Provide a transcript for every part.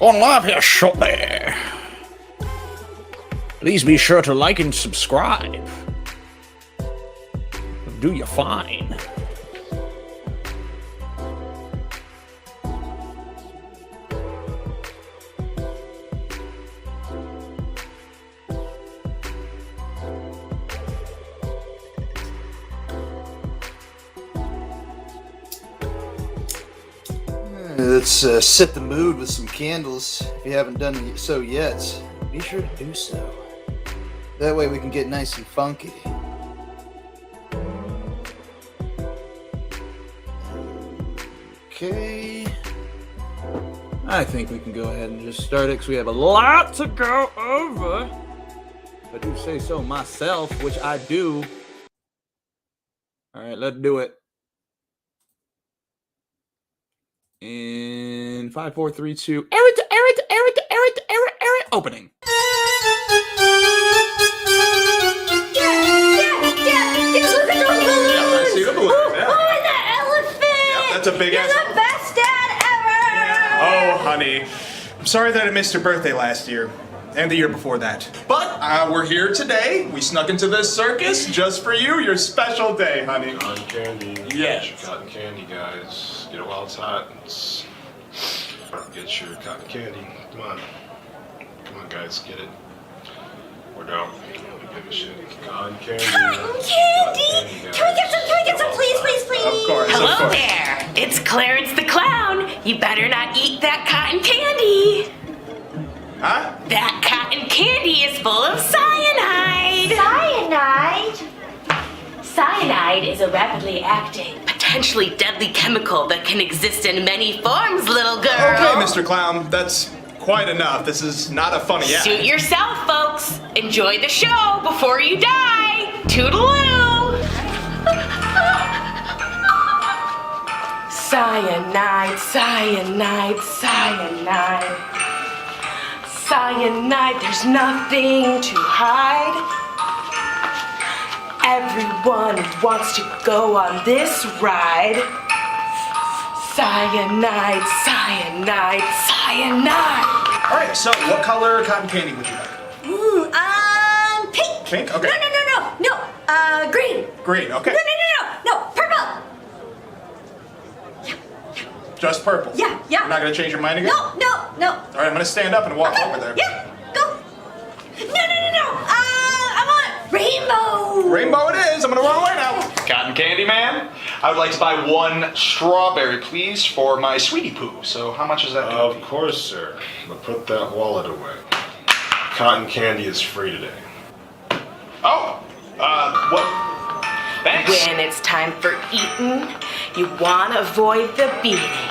Going live here shortly. Please be sure to like and subscribe. Do you fine. Let's set the mood with some candles. If you haven't done so yet, be sure to do so. That way we can get nice and funky. Okay. I think we can go ahead and just start it because we have a lot to go over. If I do say so myself, which I do. All right, let's do it. In 5, 4, 3, 2, opening. That's a big ass. You're the best dad ever! Yeah. Oh, honey. I'm sorry that I missed your birthday last year. And the year before that. But we're here today. We snuck into this circus just for you. Your special day, honey. Cotton candy. Yes. Get your cotton candy, guys. Get it while it's hot. Get your cotton candy. Come on. Come on, guys. Get it. Or don't. Don't give a shit. Cotton candy. Cotton candy! Can we get some, please? Of course. Hello there. It's Clarence the Clown. You better not eat that cotton candy. Huh? That cotton candy is full of cyanide. Cyanide? Cyanide is a rapidly acting, potentially deadly chemical that can exist in many forms, little girl. Okay, Mr. Clown. That's quite enough. This is not a funny act. Suit yourself, folks. Enjoy the show before you die. Toodaloo. Cyanide, cyanide, cyanide. Cyanide, there's nothing to hide. Everyone wants to go on this ride. Cyanide, cyanide, cyanide. All right, so what color cotton candy would you like? Pink. Pink? Okay. No, green. Green, okay. No, purple. Just purple? Yeah. You're not going to change your mind again? No. All right, I'm going to stand up and walk over there. Yeah, go. No. I want rainbow. Rainbow it is. I'm going to run away now. Cotton candy man, I would like to buy 1 strawberry, please, for my sweetie poo. So how much is that going to be? Of course, sir. But put that wallet away. Cotton candy is free today. Oh, what? Thanks. When it's time for eating, you want to avoid the beating.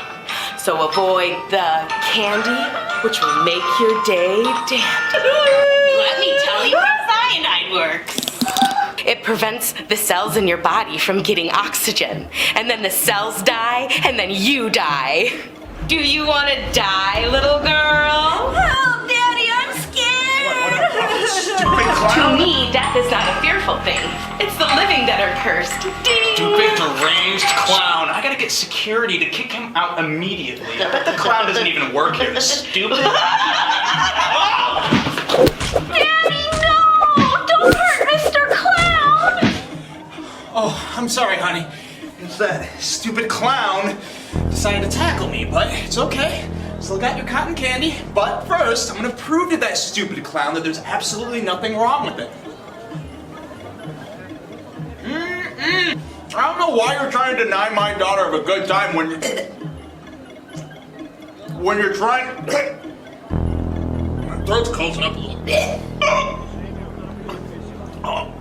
So avoid the candy, which will make your day dandy. Let me tell you how cyanide works. It prevents the cells in your body from getting oxygen. And then the cells die, and then you die. Do you want to die, little girl? Help, Daddy, I'm scared. Stupid clown. To me, death is not a fearful thing. It's the living that are cursed. Stupid deranged clown. I gotta get security to kick him out immediately. I bet the clown doesn't even work here. The stupid. Daddy, no! Don't hurt Mr. Clown! Oh, I'm sorry, honey. It's that stupid clown decided to tackle me, but it's okay. Still got your cotton candy. But first, I'm going to prove to that stupid clown that there's absolutely nothing wrong with it. I don't know why you're trying to deny my daughter of a good time when you're trying. My throat's closing up a little bit. Oh,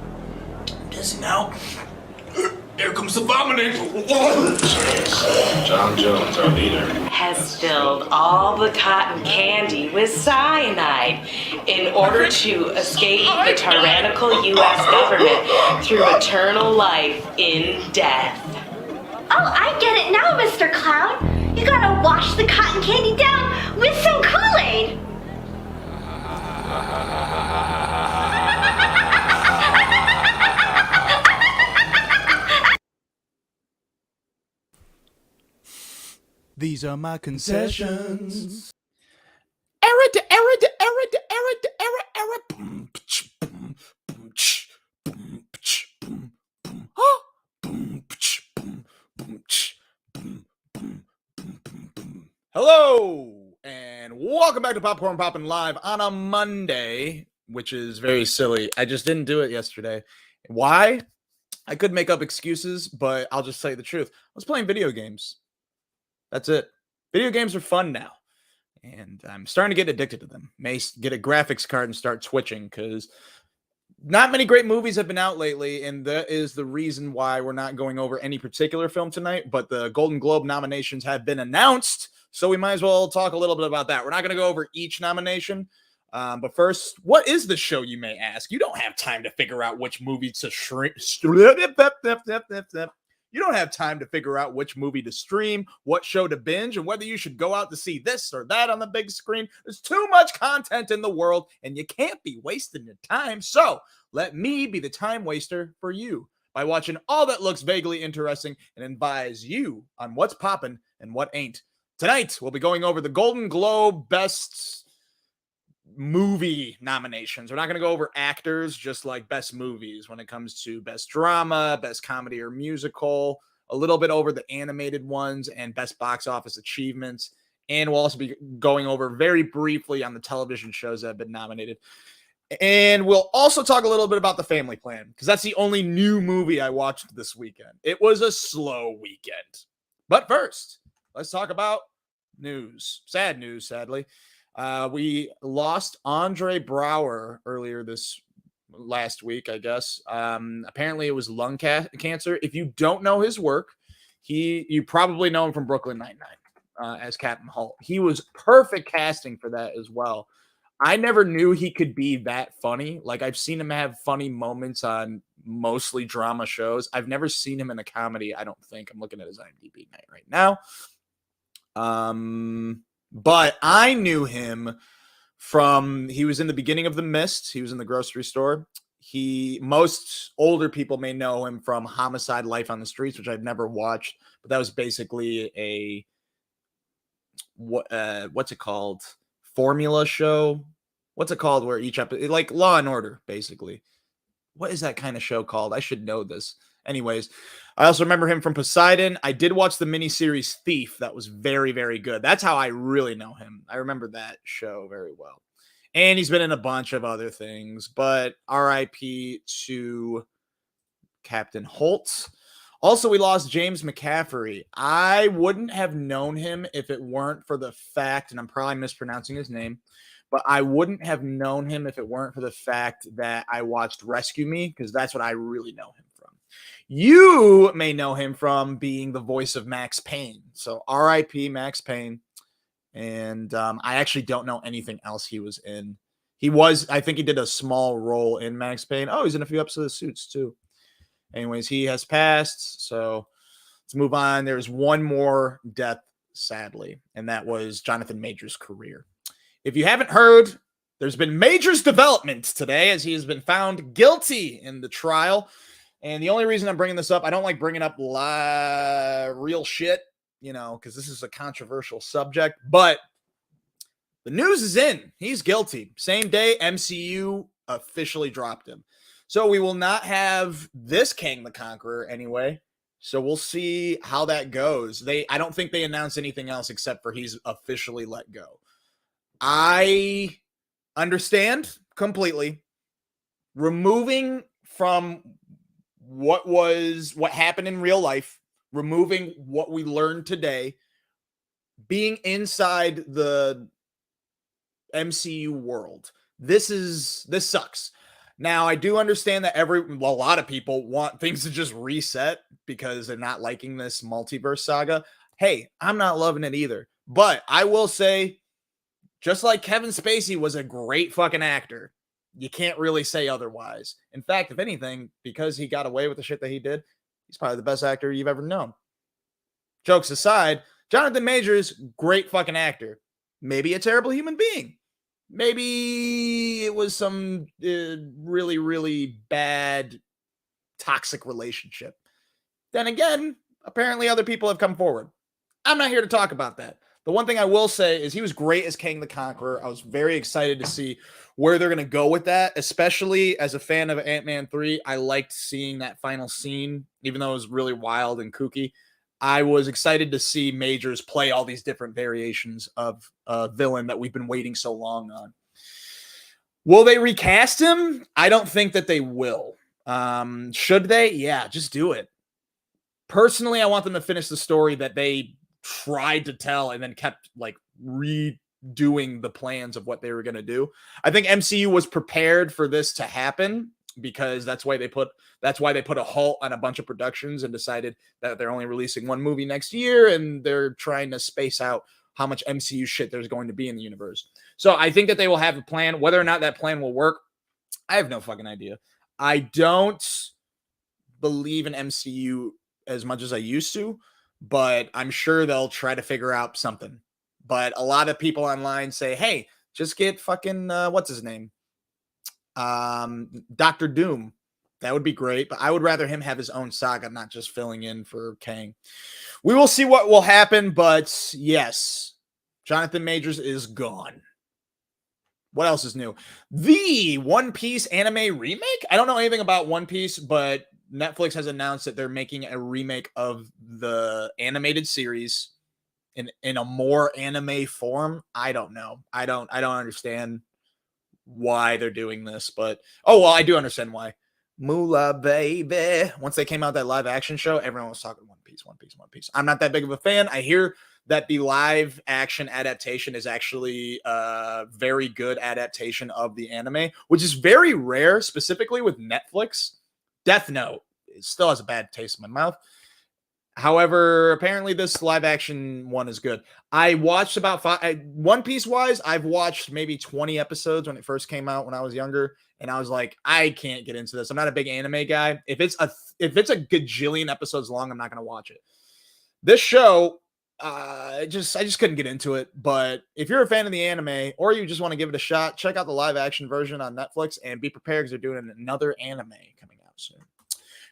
I'm dizzy now. Here comes the vomiting. John Jones, our leader. Has filled all the cotton candy with cyanide in order to escape the tyrannical U.S. government through eternal life in death. Oh, I get it now, Mr. Clown. You gotta wash the cotton candy down with some Kool-Aid. These are my concessions. Boom, pch, boom, boom, ch, boom, pch, boom, boom. Ah, boom, pch, boom, boom, ch, boom, boom, boom, boom, boom. Hello, and welcome back to Popcorn Poppin' Live on a Monday, which is very silly. I just didn't do it yesterday. Why? I could make up excuses, but I'll just say the truth. I was playing video games. That's it. Video games are fun now, and I'm starting to get addicted to them. May get a graphics card and start twitching because not many great movies have been out lately, and that is the reason why we're not going over any particular film tonight, but the Golden Globe nominations have been announced, so we might as well talk a little bit about that. We're not going to go over each nomination, but first, what is the show, you may ask? You don't have time to figure out which movie to You don't have time to figure out which movie to stream, what show to binge, and whether you should go out to see this or that on the big screen. There's too much content in the world, and you can't be wasting your time. So let me be the time waster for you by watching all that looks vaguely interesting and advise you on what's poppin' and what ain't. Tonight, we'll be going over the Golden Globe Best Movie nominations. We're not going to go over actors, just like best movies when it comes to best drama, best comedy or musical, a little bit over the animated ones and best box office achievements. And we'll also be going over very briefly on the television shows that have been nominated. And we'll also talk a little bit about The Family Plan, because that's the only new movie I watched this weekend. It was a slow weekend. But first, let's talk about news. Sad news, sadly. We lost Andre Braugher earlier this last week, I guess. Apparently it was lung cancer. If you don't know his work, you probably know him from Brooklyn Nine-Nine as Captain Holt. He was perfect casting for that as well. I never knew he could be that funny. Like, I've seen him have funny moments on mostly drama shows. I've never seen him in a comedy, I don't think. I'm looking at his IMDb night right now. But I knew him from, he was in the beginning of The Mist. He was in the grocery store. Most older people may know him from Homicide: Life on the Streets, which I've never watched, but that was basically what's it called? Formula show. What's it called? Where each episode, like Law and Order, basically. What is that kind of show called? I should know this. Anyways, I also remember him from Poseidon. I did watch the miniseries Thief. That was very, very good. That's how I really know him. I remember that show very well. And he's been in a bunch of other things, but RIP to Captain Holt. Also, we lost James McCaffrey. I wouldn't have known him if it weren't for the fact, and I'm probably mispronouncing his name, but I wouldn't have known him if it weren't for the fact that I watched Rescue Me, because that's what I really know him from. You may know him from being the voice of Max Payne. So RIP Max Payne. And I actually don't know anything else he was in. I think he did a small role in Max Payne. Oh, he's in a few episodes of Suits too. Anyways, he has passed. So let's move on. There's one more death, sadly, and that was Jonathan Majors' career. If you haven't heard, there's been Majors' development today as he has been found guilty in the trial. And the only reason I'm bringing this up, I don't like bringing up real shit, because this is a controversial subject, but the news is in. He's guilty. Same day, MCU officially dropped him. So we will not have this Kang the Conqueror anyway. So we'll see how that goes. I don't think they announced anything else except for he's officially let go. I understand completely. Removing from what happened in real life, removing what we learned today, being inside the MCU world. This sucks. Now, I do understand that a lot of people want things to just reset because they're not liking this multiverse saga. Hey, I'm not loving it either. But I will say, just like Kevin Spacey was a great fucking actor, you can't really say otherwise. In fact, if anything, because he got away with the shit that he did, he's probably the best actor you've ever known. Jokes aside, Jonathan Majors, great fucking actor. Maybe a terrible human being. Maybe it was some really, really bad, toxic relationship. Then again, apparently other people have come forward. I'm not here to talk about that. The one thing I will say is he was great as Kang the Conqueror. I was very excited to see where they're going to go with that, especially as a fan of Ant-Man 3. I liked seeing that final scene, even though it was really wild and kooky. I was excited to see Majors play all these different variations of a villain that we've been waiting so long on. Will they recast him? I don't think that they will. Should they? Yeah, just do it. Personally, I want them to finish the story that they tried to tell and then kept like redoing the plans of what they were going to do. I think MCU was prepared for this to happen because that's why they put a halt on a bunch of productions and decided that they're only releasing one movie next year, and they're trying to space out how much MCU shit there's going to be in the universe. So I think that they will have a plan. Whether or not that plan will work, I have no fucking idea. I don't believe in MCU as much as I used to, but I'm sure they'll try to figure out something. But a lot of people online say, hey, just get fucking, what's his name? Dr. Doom. That would be great, but I would rather him have his own saga, not just filling in for Kang. We will see what will happen, but yes, Jonathan Majors is gone. What else is new? The One Piece anime remake? I don't know anything about One Piece, but Netflix has announced that they're making a remake of the animated series in a more anime form. I don't know. I don't understand why they're doing this, but oh well, I do understand why. Moolah baby. Once they came out that live action show, everyone was talking One Piece, One Piece, One Piece. I'm not that big of a fan. I hear that the live action adaptation is actually a very good adaptation of the anime, which is very rare, specifically with Netflix. Death Note, it still has a bad taste in my mouth. However, apparently this live action one is good. I watched about One Piece wise, I've watched maybe 20 episodes when it first came out when I was younger, and I was like, I can't get into this. I'm not a big anime guy. If it's a gajillion episodes long, I'm not going to watch it. This show, I just couldn't get into it. But if you're a fan of the anime or you just want to give it a shot, check out the live action version on Netflix and be prepared because they're doing another anime coming out soon.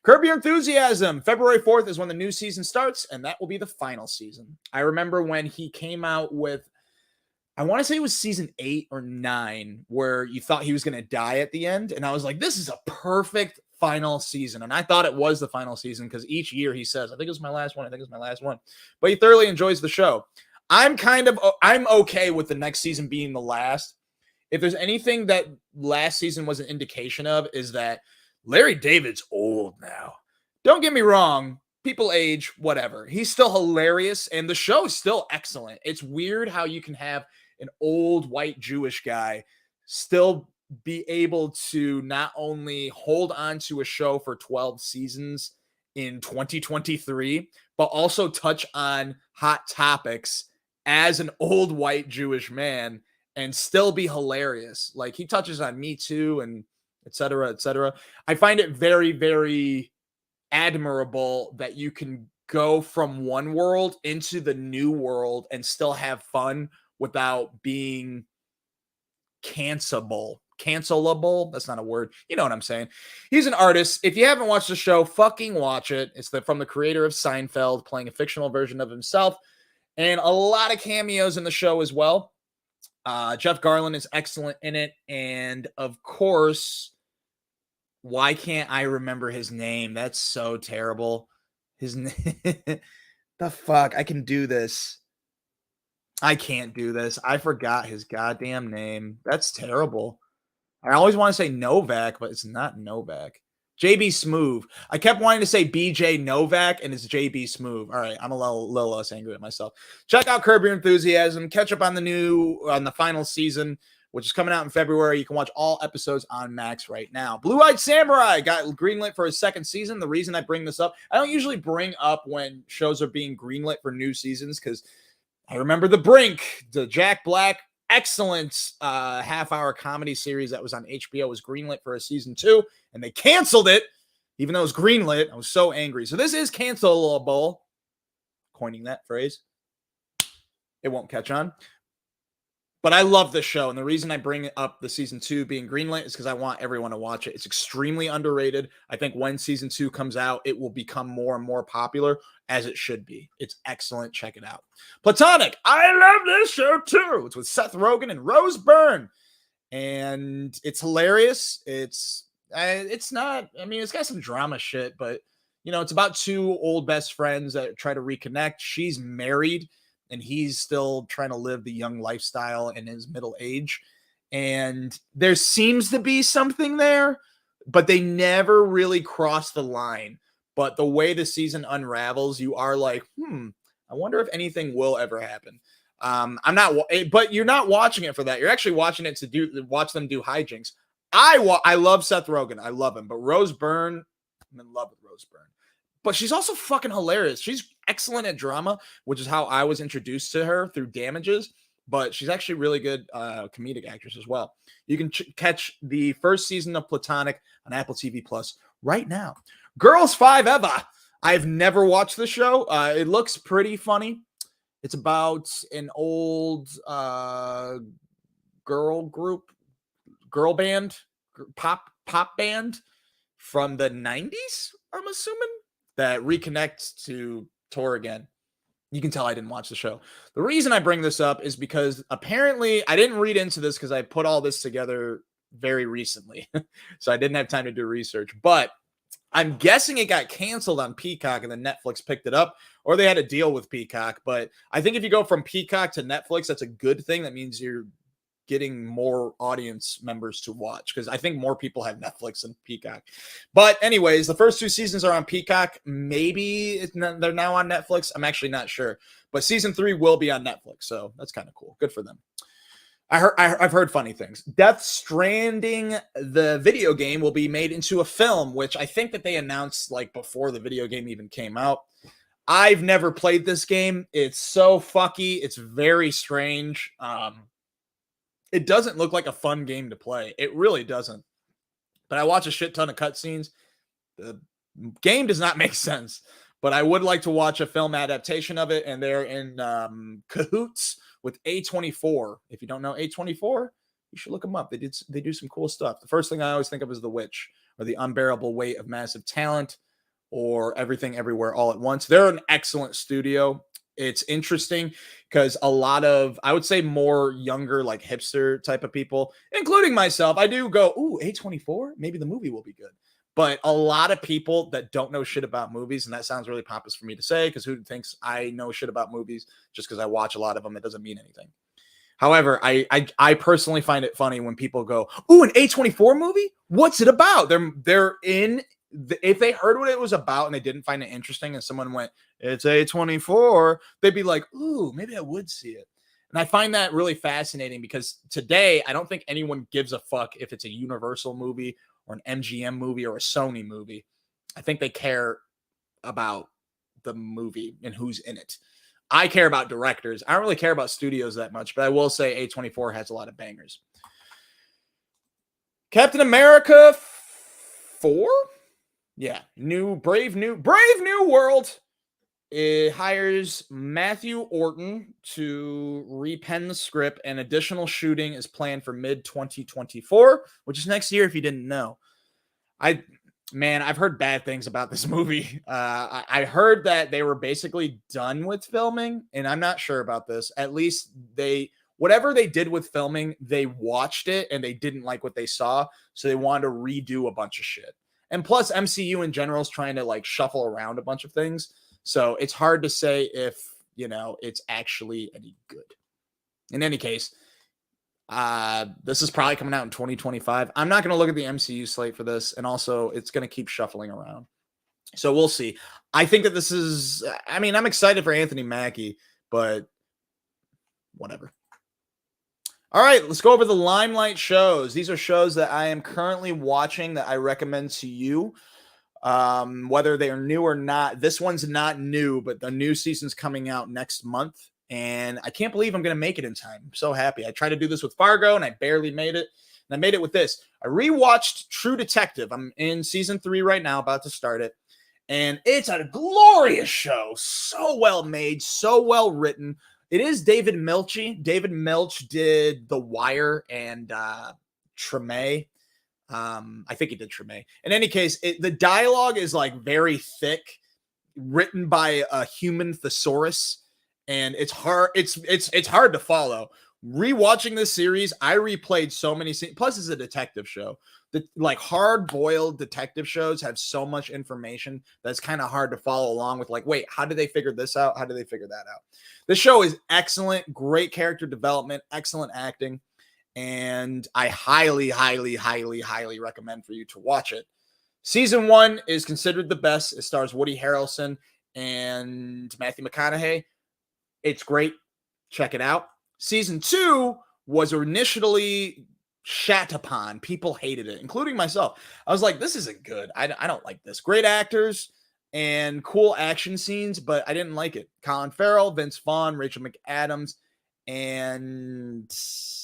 Curb Your Enthusiasm. February 4th is when the new season starts, and that will be the final season. I remember when he came out with, I want to say it was season 8 or 9, where you thought he was going to die at the end. And I was like, this is a perfect final season. And I thought it was the final season because each year he says, I think it was my last one. I think it was my last one. But he thoroughly enjoys the show. I'm okay with the next season being the last. If there's anything that last season was an indication of, is that Larry David's old now. Don't get me wrong. People age, whatever. He's still hilarious, and the show is still excellent. It's weird how you can have an old white Jewish guy still be able to not only hold on to a show for 12 seasons in 2023, but also touch on hot topics as an old white Jewish man and still be hilarious. Like, he touches on Me Too and et cetera, et cetera. I find it very, very admirable that you can go from one world into the new world and still have fun without being cancelable. That's not a word. You know what I'm saying. He's an artist. If you haven't watched the show, fucking watch it. It's from the creator of Seinfeld, playing a fictional version of himself, and a lot of cameos in the show as well. Jeff Garlin is excellent in it, and of course, why can't I remember his name? That's so terrible. His name. The fuck? I can do this. I can't do this. I forgot his goddamn name. That's terrible. I always want to say Novak, but it's not Novak. JB Smoove. I kept wanting to say BJ Novak, and it's JB Smoove. All right, I'm a little less angry at myself. Check out Curb Your Enthusiasm. Catch up on the final season, which is coming out in February. You can watch all episodes on Max right now. Blue-Eyed Samurai got greenlit for his second season. The reason I bring this up, I don't usually bring up when shows are being greenlit for new seasons because I remember The Brink, the Jack Black, excellent half-hour comedy series that was on HBO was greenlit for a season 2, and they canceled it, even though it was greenlit. I was so angry. So this is cancelable. Coining that phrase. It won't catch on. But I love this show, and the reason I bring up the season 2 being greenlit is because I want everyone to watch it. It's extremely underrated. I think when season 2 comes out, it will become more and more popular, as it should be. It's excellent. Check it out. Platonic. I love this show too. It's with Seth Rogen and Rose Byrne, and it's hilarious. It's not. I mean, it's got some drama shit, but it's about two old best friends that try to reconnect. She's married, and he's still trying to live the young lifestyle in his middle age. And there seems to be something there, but they never really cross the line. But the way the season unravels, you are like, I wonder if anything will ever happen. I'm not, but you're not watching it for that. You're actually watching it to watch them do hijinks. I love Seth Rogen. I love him. But Rose Byrne, I'm in love with Rose Byrne. But she's also fucking hilarious. She's excellent at drama, which is how I was introduced to her through Damages. But she's actually really good comedic actress as well. You can catch the first season of Platonic on Apple TV Plus right now. Girls 5 Eva. I've never watched the show. It looks pretty funny. It's about an old girl band, pop band from the 90s, I'm assuming, that reconnects to tour again. You can tell I didn't watch the show. The reason I bring this up is because apparently I didn't read into this because I put all this together very recently. So I didn't have time to do research. But I'm guessing it got canceled on Peacock and then Netflix picked it up, or they had a deal with Peacock. But I think if you go from Peacock to Netflix, that's a good thing. That means you're getting more audience members to watch, because I think more people have Netflix than Peacock. But anyways, the first 2 seasons are on Peacock. Maybe they're now on Netflix. I'm actually not sure. But season 3 will be on Netflix, so that's kind of cool. Good for them. I've heard funny things. Death Stranding, the video game, will be made into a film, which I think that they announced like before the video game even came out. I've never played this game. It's so fucky. It's very strange. It doesn't look like a fun game to play. It really doesn't. But I watch a shit ton of cutscenes. The game does not make sense. But I would like to watch a film adaptation of it, and they're in cahoots with A24. If you don't know A24, you should look them up. They do some cool stuff. The first thing I always think of is The Witch, or The Unbearable Weight of Massive Talent, or Everything Everywhere All at Once. They're an excellent studio. It's interesting because a lot of, I would say, more younger, like hipster type of people, including myself, I do go, ooh, A24? Maybe the movie will be good. But a lot of people that don't know shit about movies, and that sounds really pompous for me to say, because who thinks I know shit about movies just because I watch a lot of them? It doesn't mean anything. However, I personally find it funny when people go, ooh, an A24 movie? What's it about? They're in... If they heard what it was about and they didn't find it interesting, and someone went, it's A24, they'd be like, ooh, maybe I would see it. And I find that really fascinating, because today I don't think anyone gives a fuck if it's a Universal movie or an MGM movie or a Sony movie. I think they care about the movie and who's in it. I care about directors. I don't really care about studios that much, but I will say A24 has a lot of bangers. Captain America 4? Yeah, Brave New World. It hires Matthew Orton to repen the script, and additional shooting is planned for mid-2024, which is next year if you didn't know. I've heard bad things about this movie. I heard that they were basically done with filming, and I'm not sure about this. At least whatever they did with filming, they watched it and they didn't like what they saw, so they wanted to redo a bunch of shit. And plus, MCU in general is trying to like shuffle around a bunch of things. So it's hard to say if, it's actually any good. In any case, this is probably coming out in 2025. I'm not going to look at the MCU slate for this. And also, it's going to keep shuffling around. So we'll see. I think that I'm excited for Anthony Mackie, but whatever. All right, let's go over the Limelight shows. These are shows that I am currently watching that I recommend to you, whether they are new or not. This one's not new, but the new season's coming out next month, and I can't believe I'm going to make it in time. I'm so happy. I tried to do this with Fargo, and I barely made it, and I made it with this. I rewatched True Detective. I'm in season 3 right now, about to start it, and it's a glorious show. So well made, so well written. It is David Milchy. David Milch did The Wire and Treme. I think he did Treme. In any case, the dialogue is like very thick, written by a human thesaurus, and it's hard. It's hard to follow. Rewatching this series, I replayed so many scenes. Plus, it's a detective show. The like hard-boiled detective shows have so much information that's kind of hard to follow along with. Like, wait, how did they figure this out? How did they figure that out? This show is excellent, great character development, excellent acting, and I highly, highly, highly, highly recommend for you to watch it. Season 1 is considered the best. It stars Woody Harrelson and Matthew McConaughey. It's great. Check it out. Season 2 was initially shat upon. People hated it, including myself. I was like, this isn't good. I don't like this. Great actors and cool action scenes, but I didn't like it. Colin Farrell, Vince Vaughn, Rachel McAdams, and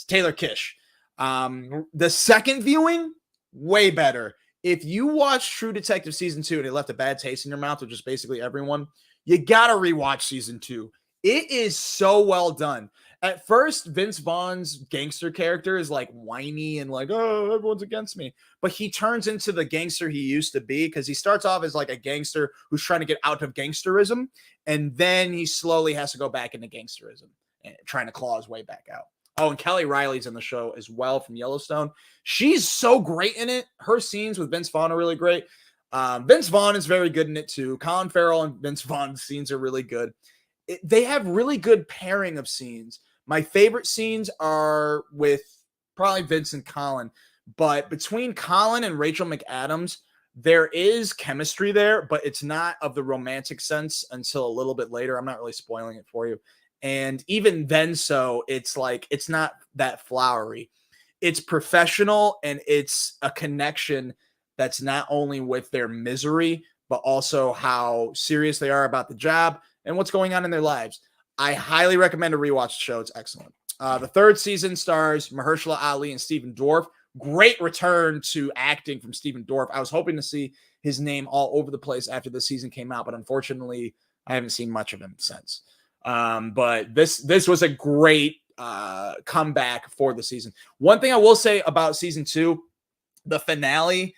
Taylor Kish. The second viewing, way better. If you watch True Detective Season 2 and it left a bad taste in your mouth, which is basically everyone, you got to rewatch Season 2. It is so well done. At first, Vince Vaughn's gangster character is like whiny and like, oh, everyone's against me. But he turns into the gangster he used to be because he starts off as like a gangster who's trying to get out of gangsterism. And then he slowly has to go back into gangsterism and trying to claw his way back out. Oh, and Kelly Riley's in the show as well from Yellowstone. She's so great in it. Her scenes with Vince Vaughn are really great. Vince Vaughn is very good in it too. Colin Farrell and Vince Vaughn's scenes are really good. They have really good pairing of scenes. My favorite scenes are with probably Vince and Colin, but between Colin and Rachel McAdams, there is chemistry there, but it's not of the romantic sense until a little bit later. I'm not really spoiling it for you. And even then, so it's like, it's not that flowery. It's professional, and it's a connection that's not only with their misery, but also how serious they are about the job and what's going on in their lives. I highly recommend to rewatch the show. It's excellent. The third season stars Mahershala Ali and Stephen Dorff. Great return to acting from Stephen Dorff. I was hoping to see his name all over the place after the season came out, but unfortunately, I haven't seen much of him since. But this was a great comeback for the season. One thing I will say about season 2, the finale,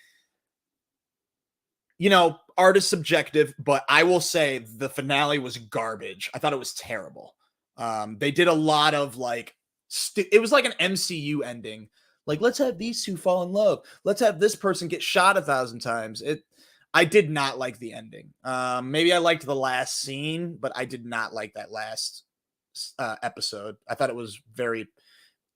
you know, art is subjective, but I will say the finale was garbage. I thought it was terrible. They did a lot of like, it was like an MCU ending. Like, let's have these two fall in love. Let's have this person get shot 1,000 times. I did not like the ending. Maybe I liked the last scene, but I did not like that last episode. I thought it was very.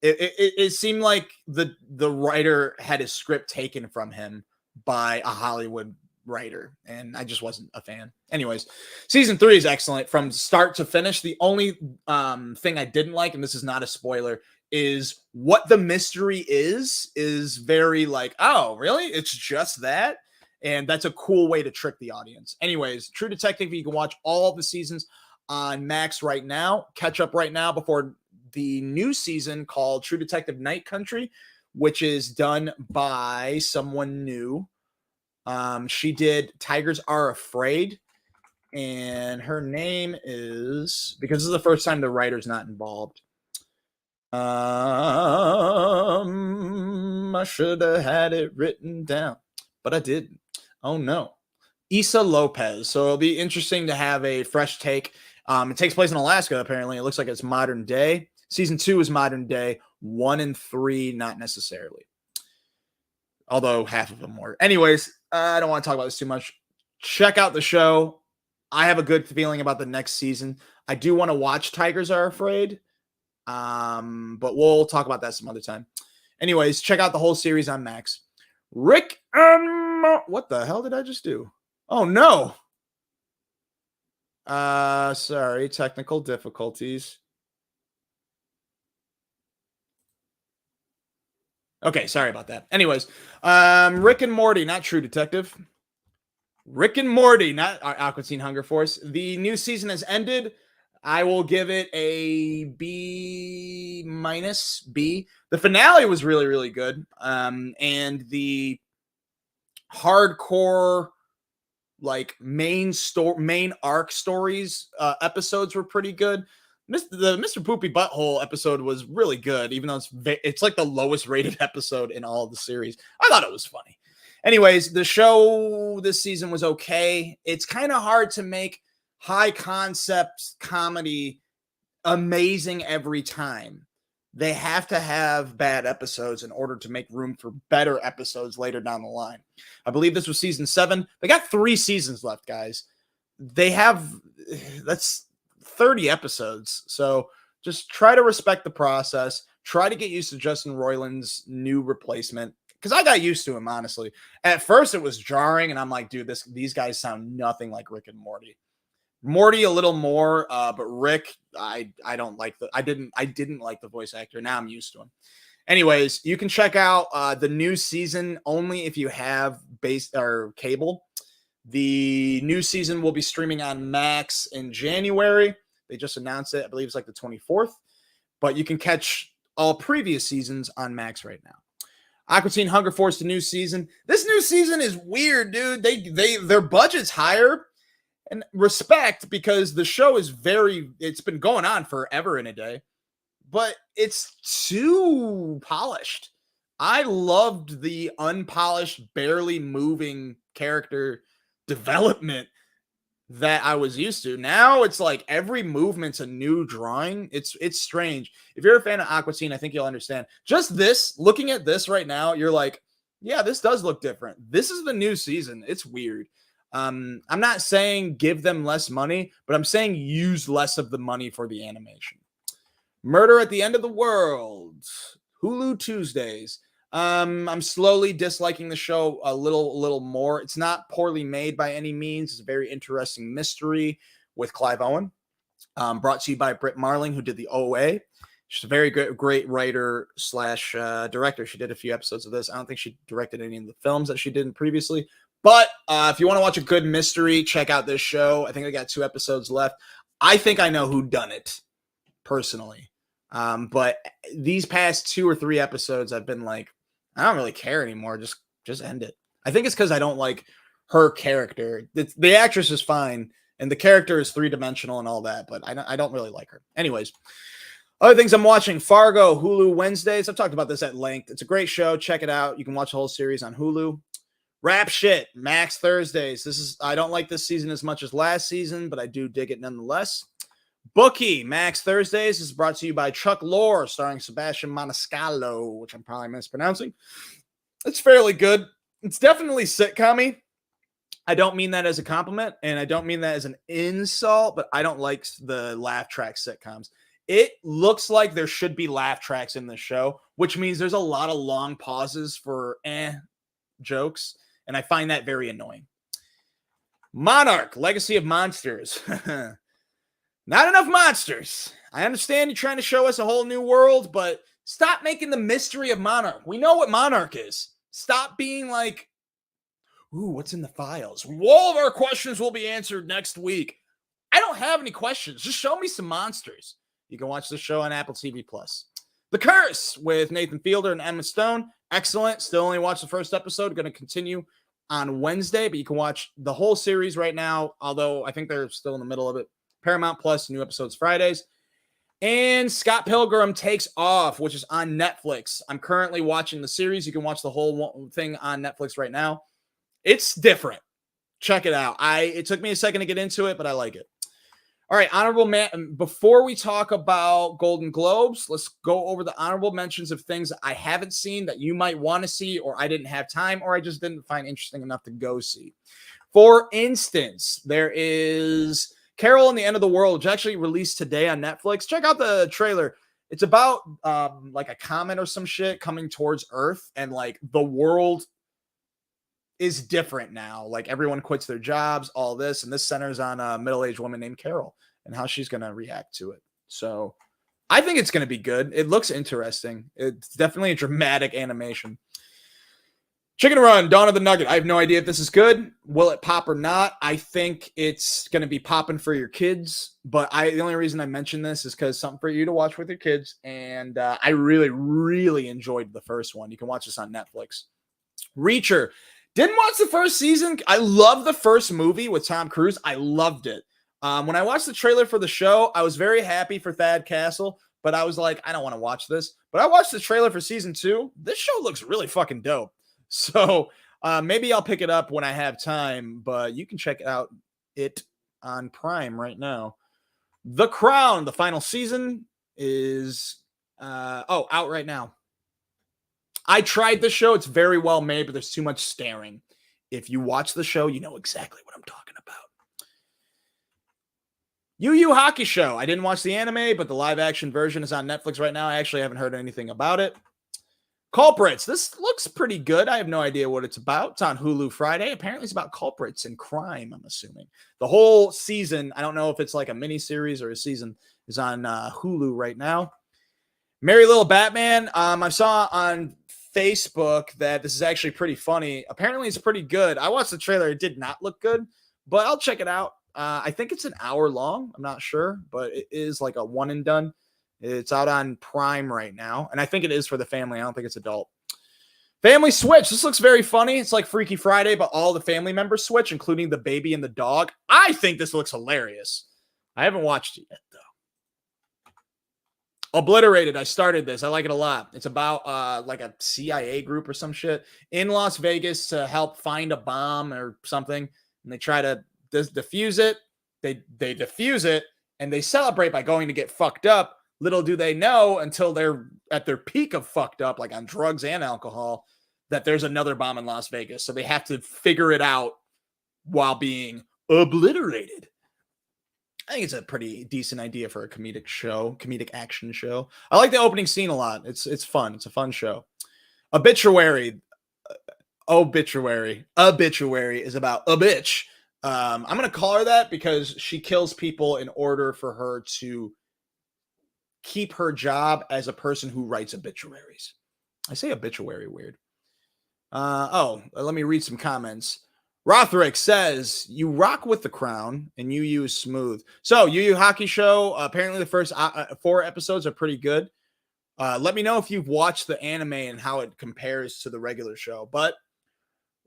It seemed like the writer had his script taken from him by a Hollywood writer, and I just wasn't a fan. Anyways, season 3 is excellent from start to finish. The only thing I didn't like, and this is not a spoiler, is what the mystery is very like, oh, really? It's just that? And that's a cool way to trick the audience. Anyways, True Detective, you can watch all the seasons on Max right now. Catch up right now before the new season called True Detective Night Country, which is done by someone new. She did Tigers Are Afraid, and her name is, because this is the first time the writer's not involved. I should have had it written down, but I didn't. Oh no. Issa Lopez. So it'll be interesting to have a fresh take. It takes place in Alaska, apparently. It looks like it's modern day. Season 2 is modern day. 1 and 3, not necessarily. Although half of them were. Anyways, I don't want to talk about this too much. Check out the show. I have a good feeling about the next season. I do want to watch Tigers Are Afraid. But we'll talk about that some other time. Anyways, check out the whole series on Max. Rick and what the hell did I just do? Oh no. Sorry, technical difficulties. Okay, sorry about that. Anyways, Rick and Morty, not True Detective. Rick and Morty, not Aqua Teen Hunger Force. The new season has ended. I will give it a B-. The finale was really, really good. And the hardcore, like main arc stories, episodes were pretty good. The Mr. Poopy Butthole episode was really good, even though it's like the lowest rated episode in all of the series. I thought it was funny. Anyways, the show this season was okay. It's kind of hard to make high concept comedy amazing every time. They have to have bad episodes in order to make room for better episodes later down the line. I believe this was season 7. They got 3 seasons left, guys. That's 30 episodes. So just try to respect the process. Try to get used to Justin Roiland's new replacement. Because I got used to him, honestly. At first, it was jarring, and I'm like, dude, these guys sound nothing like Rick and Morty. Morty a little more, but Rick, I didn't like the voice actor. Now I'm used to him. Anyways, you can check out the new season only if you have base or cable. The new season will be streaming on Max in January. They just announced it. I believe it's like the 24th. But you can catch all previous seasons on Max right now. Aqua Teen Hunger Force, the new season. This new season is weird, dude. Their budget's higher. And respect, because the show is it's been going on forever in a day, but it's too polished. I loved the unpolished, barely moving character development that I was used to. Now it's like every movement's a new drawing. It's strange. If you're a fan of Aqua Teen, I think you'll understand. Just this, looking at this right now, you're like, yeah, this does look different. This is the new season. It's weird. I'm not saying give them less money, but I'm saying use less of the money for the animation. Murder at the End of the World, Hulu Tuesdays. I'm slowly disliking the show a little more. It's not poorly made by any means. It's a very interesting mystery with Clive Owen, brought to you by Britt Marling, who did the OA. She's a very great writer / director. She did a few episodes of this. I don't think she directed any of the films that she did previously. But if you want to watch a good mystery, check out this show. I think I got 2 episodes left. I think I know who done it, personally. But these past 2 or 3 episodes, I've been like, I don't really care anymore. Just end it. I think it's because I don't like her character. The actress is fine, and the character is 3-dimensional and all that, but I don't really like her. Anyways, other things I'm watching: Fargo, Hulu Wednesdays. I've talked about this at length. It's a great show. Check it out. You can watch the whole series on Hulu. Rap Shit, Max Thursdays. I don't like this season as much as last season, but I do dig it nonetheless. Bookie, Max Thursdays is brought to you by Chuck Lorre, starring Sebastian Maniscalco, which I'm probably mispronouncing. It's fairly good. It's definitely sitcom-y. I don't mean that as a compliment, and I don't mean that as an insult, but I don't like the laugh track sitcoms. It looks like there should be laugh tracks in the show, which means there's a lot of long pauses for jokes. And I find that very annoying. Monarch, Legacy of Monsters. Not enough monsters. I understand you're trying to show us a whole new world, but stop making the mystery of Monarch. We know what Monarch is. Stop being like, ooh, what's in the files? All of our questions will be answered next week. I don't have any questions. Just show me some monsters. You can watch the show on Apple TV+. The Curse with Nathan Fielder and Emma Stone. Excellent. Still only watched the first episode. Going to continue on Wednesday, but you can watch the whole series right now, although I think they're still in the middle of it. Paramount Plus, new episodes Fridays. And Scott Pilgrim Takes Off, which is on Netflix. I'm currently watching the series. You can watch the whole thing on Netflix right now. It's different. Check it out. It took me a second to get into it, but I like it. All right, honorable man. Before we talk about Golden Globes, let's go over the honorable mentions of things I haven't seen that you might want to see, or I didn't have time, or I just didn't find interesting enough to go see. For instance, there is Carol and the End of the World, which actually released today on Netflix. Check out the trailer. It's about like a comet or some shit coming towards Earth, and like the world is different now. Like everyone quits their jobs, all this, and this centers on a middle-aged woman named Carol and how she's going to react to it. So I think it's going to be good. It looks interesting. It's definitely a dramatic animation. Chicken Run, Dawn of the Nugget. I have no idea if this is good. Will it pop or not? I think it's going to be popping for your kids, but the only reason I mention this is because something for you to watch with your kids, and I really, really enjoyed the first one. You can watch this on Netflix. Reacher. Didn't watch the first season. I love the first movie with Tom Cruise. I loved it. When I watched the trailer for the show, I was very happy for Thad Castle, but I was like, I don't want to watch this. But I watched the trailer for season 2. This show looks really fucking dope. So maybe I'll pick it up when I have time, but you can check out it on Prime right now. The Crown, the final season, is out right now. I tried the show. It's very well made, but there's too much staring. If you watch the show, you know exactly what I'm talking about. Yu Yu Hakusho. I didn't watch the anime, but the live action version is on Netflix right now. I actually haven't heard anything about it. Culprits. This looks pretty good. I have no idea what it's about. It's on Hulu Friday. Apparently it's about culprits and crime, I'm assuming. The whole season, I don't know if it's like a mini series or a season, is on Hulu right now. Merry Little Batman. I saw on Facebook that this is actually pretty funny. Apparently it's pretty good. I watched the trailer. It did not look good, but I'll check it out. I think it's an hour long. I'm not sure, but it is like a one and done. It's out on Prime right now, and I think it is for the family. I don't think it's adult. Family Switch. This looks very funny. It's like Freaky Friday, but all the family members switch, including the baby and the dog. I think this looks hilarious. I haven't watched it yet, though. Obliterated. I started this. I like it a lot. It's about like a CIA group or some shit in Las Vegas to help find a bomb or something, and they try to defuse it. They defuse it, and they celebrate by going to get fucked up. Little do they know, until they're at their peak of fucked up, like on drugs and alcohol, that there's another bomb in Las Vegas. So they have to figure it out while being obliterated. I think it's a pretty decent idea for a comedic action show. I like the opening scene a lot. It's fun. It's a fun show. Obituary is about a bitch. I'm going to call her that because she kills people in order for her to keep her job as a person who writes obituaries. I say obituary weird. Let me read some comments. Rothrick says, you rock with the crown and Yu Yu is smooth. So Yu Yu Hakusho, apparently the first 4 episodes are pretty good. Let me know if you've watched the anime and how it compares to the regular show. But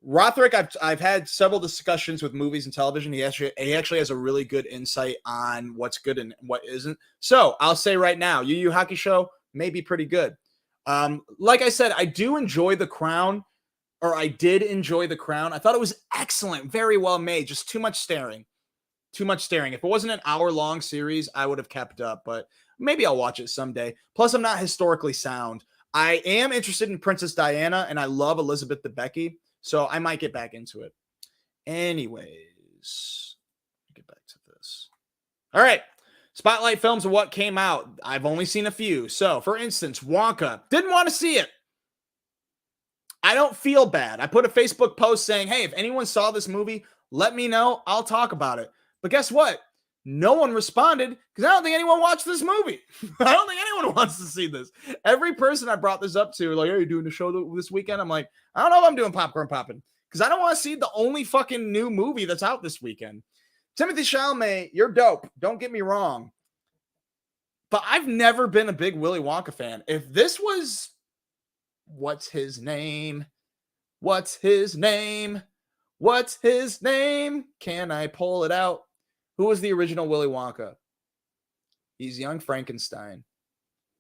Rothrick, I've had several discussions with movies and television. He actually has a really good insight on what's good and what isn't. So I'll say right now, Yu Yu Hakusho may be pretty good. Like I said, I do enjoy The Crown, or I did enjoy The Crown. I thought it was excellent, very well made. Just too much staring. If it wasn't an hour-long series, I would have kept up, but maybe I'll watch it someday. Plus, I'm not historically sound. I am interested in Princess Diana, and I love Elizabeth Debicki. So I might get back into it. Anyways, get back to this. All right. Spotlight films of what came out. I've only seen a few. So, for instance, Wonka. Didn't want to see it. I don't feel bad. I put a Facebook post saying, hey, if anyone saw this movie, let me know. I'll talk about it. But guess what? No one responded because I don't think anyone watched this movie. I don't think anyone wants to see this. Every person I brought this up to, like, are you doing the show this weekend? I'm like, I don't know if I'm doing Popcorn Poppin' because I don't want to see the only fucking new movie that's out this weekend. Timothy Chalamet, you're dope. Don't get me wrong. But I've never been a big Willy Wonka fan. If this was, what's his name? Can I pull it out? Who was the original Willy Wonka? He's young Frankenstein.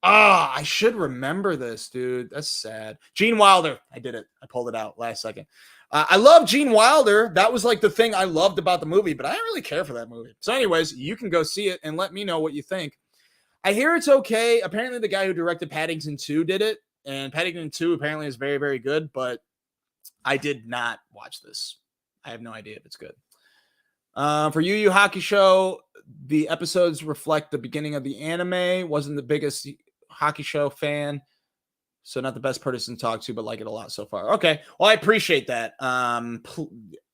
I should remember this, dude. That's sad. Gene Wilder. I did it. I pulled it out last second. I love Gene Wilder. That was like the thing I loved about the movie, but I didn't really care for that movie. So anyways, you can go see it and let me know what you think. I hear it's okay. Apparently the guy who directed Paddington 2 did it, and Paddington 2 apparently is very, very good, but I did not watch this. I have no idea if it's good. For Yu Yu Hakusho, the episodes reflect the beginning of the anime. Wasn't the biggest Hakusho fan, so not the best person to talk to, but like it a lot so far. Okay, well, I appreciate that.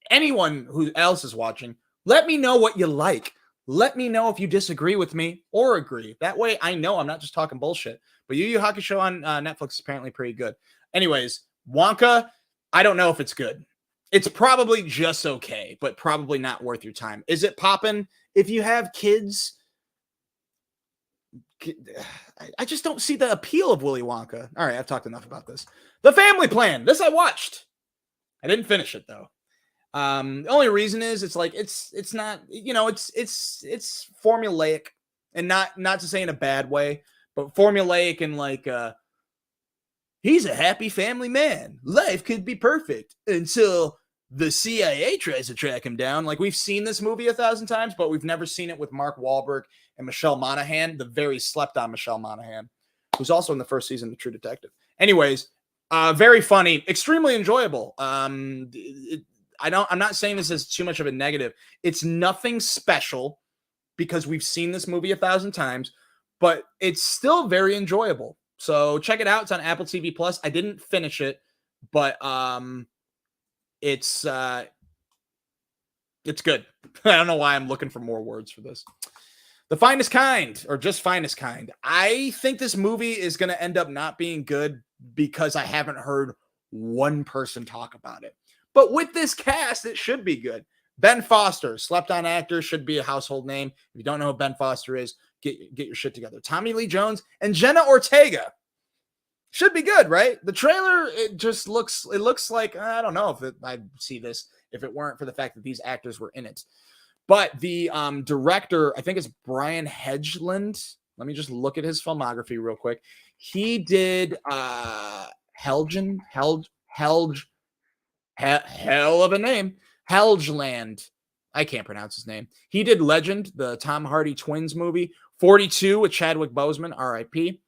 Anyone who else is watching, let me know what you like. Let me know if you disagree with me or agree. That way I know I'm not just talking bullshit. But Yu Yu Hakusho on Netflix is apparently pretty good. Anyways, Wonka, I don't know if it's good. It's probably just okay, but probably not worth your time. Is it poppin'? If you have kids, I just don't see the appeal of Willy Wonka. All right, I've talked enough about this. The Family Plan. This I watched. I didn't finish it, though. The only reason is it's like it's not, you know, it's formulaic, and not to say in a bad way, but formulaic and like he's a happy family man. Life could be perfect until the CIA tries to track him down. Like, we've seen this movie 1,000 times, but we've never seen it with Mark Wahlberg and Michelle Monaghan, the very slept on Michelle Monaghan, who's also in the first season of True Detective. Anyways, very funny, extremely enjoyable. I'm not saying this is too much of a negative. It's nothing special because we've seen this movie 1,000 times, but it's still very enjoyable. So check it out. It's on Apple TV Plus. I didn't finish it, but it's good. I don't know why I'm looking for more words for this. The Finest Kind, or just Finest Kind. I think this movie is going to end up not being good because I haven't heard one person talk about it. But with this cast, it should be good. Ben Foster, slept-on actor, should be a household name. If you don't know who Ben Foster is, get your shit together. Tommy Lee Jones and Jenna Ortega. Should be good, right? The trailer, it looks like, I don't know if I'd see this if it weren't for the fact that these actors were in it. But the director, I think it's Brian Hedgeland. Let me just look at his filmography real quick. He did Helgeland, hell of a name. Helgeland. I can't pronounce his name. He did Legend, the Tom Hardy twins movie. 42 with Chadwick Boseman, R.I.P.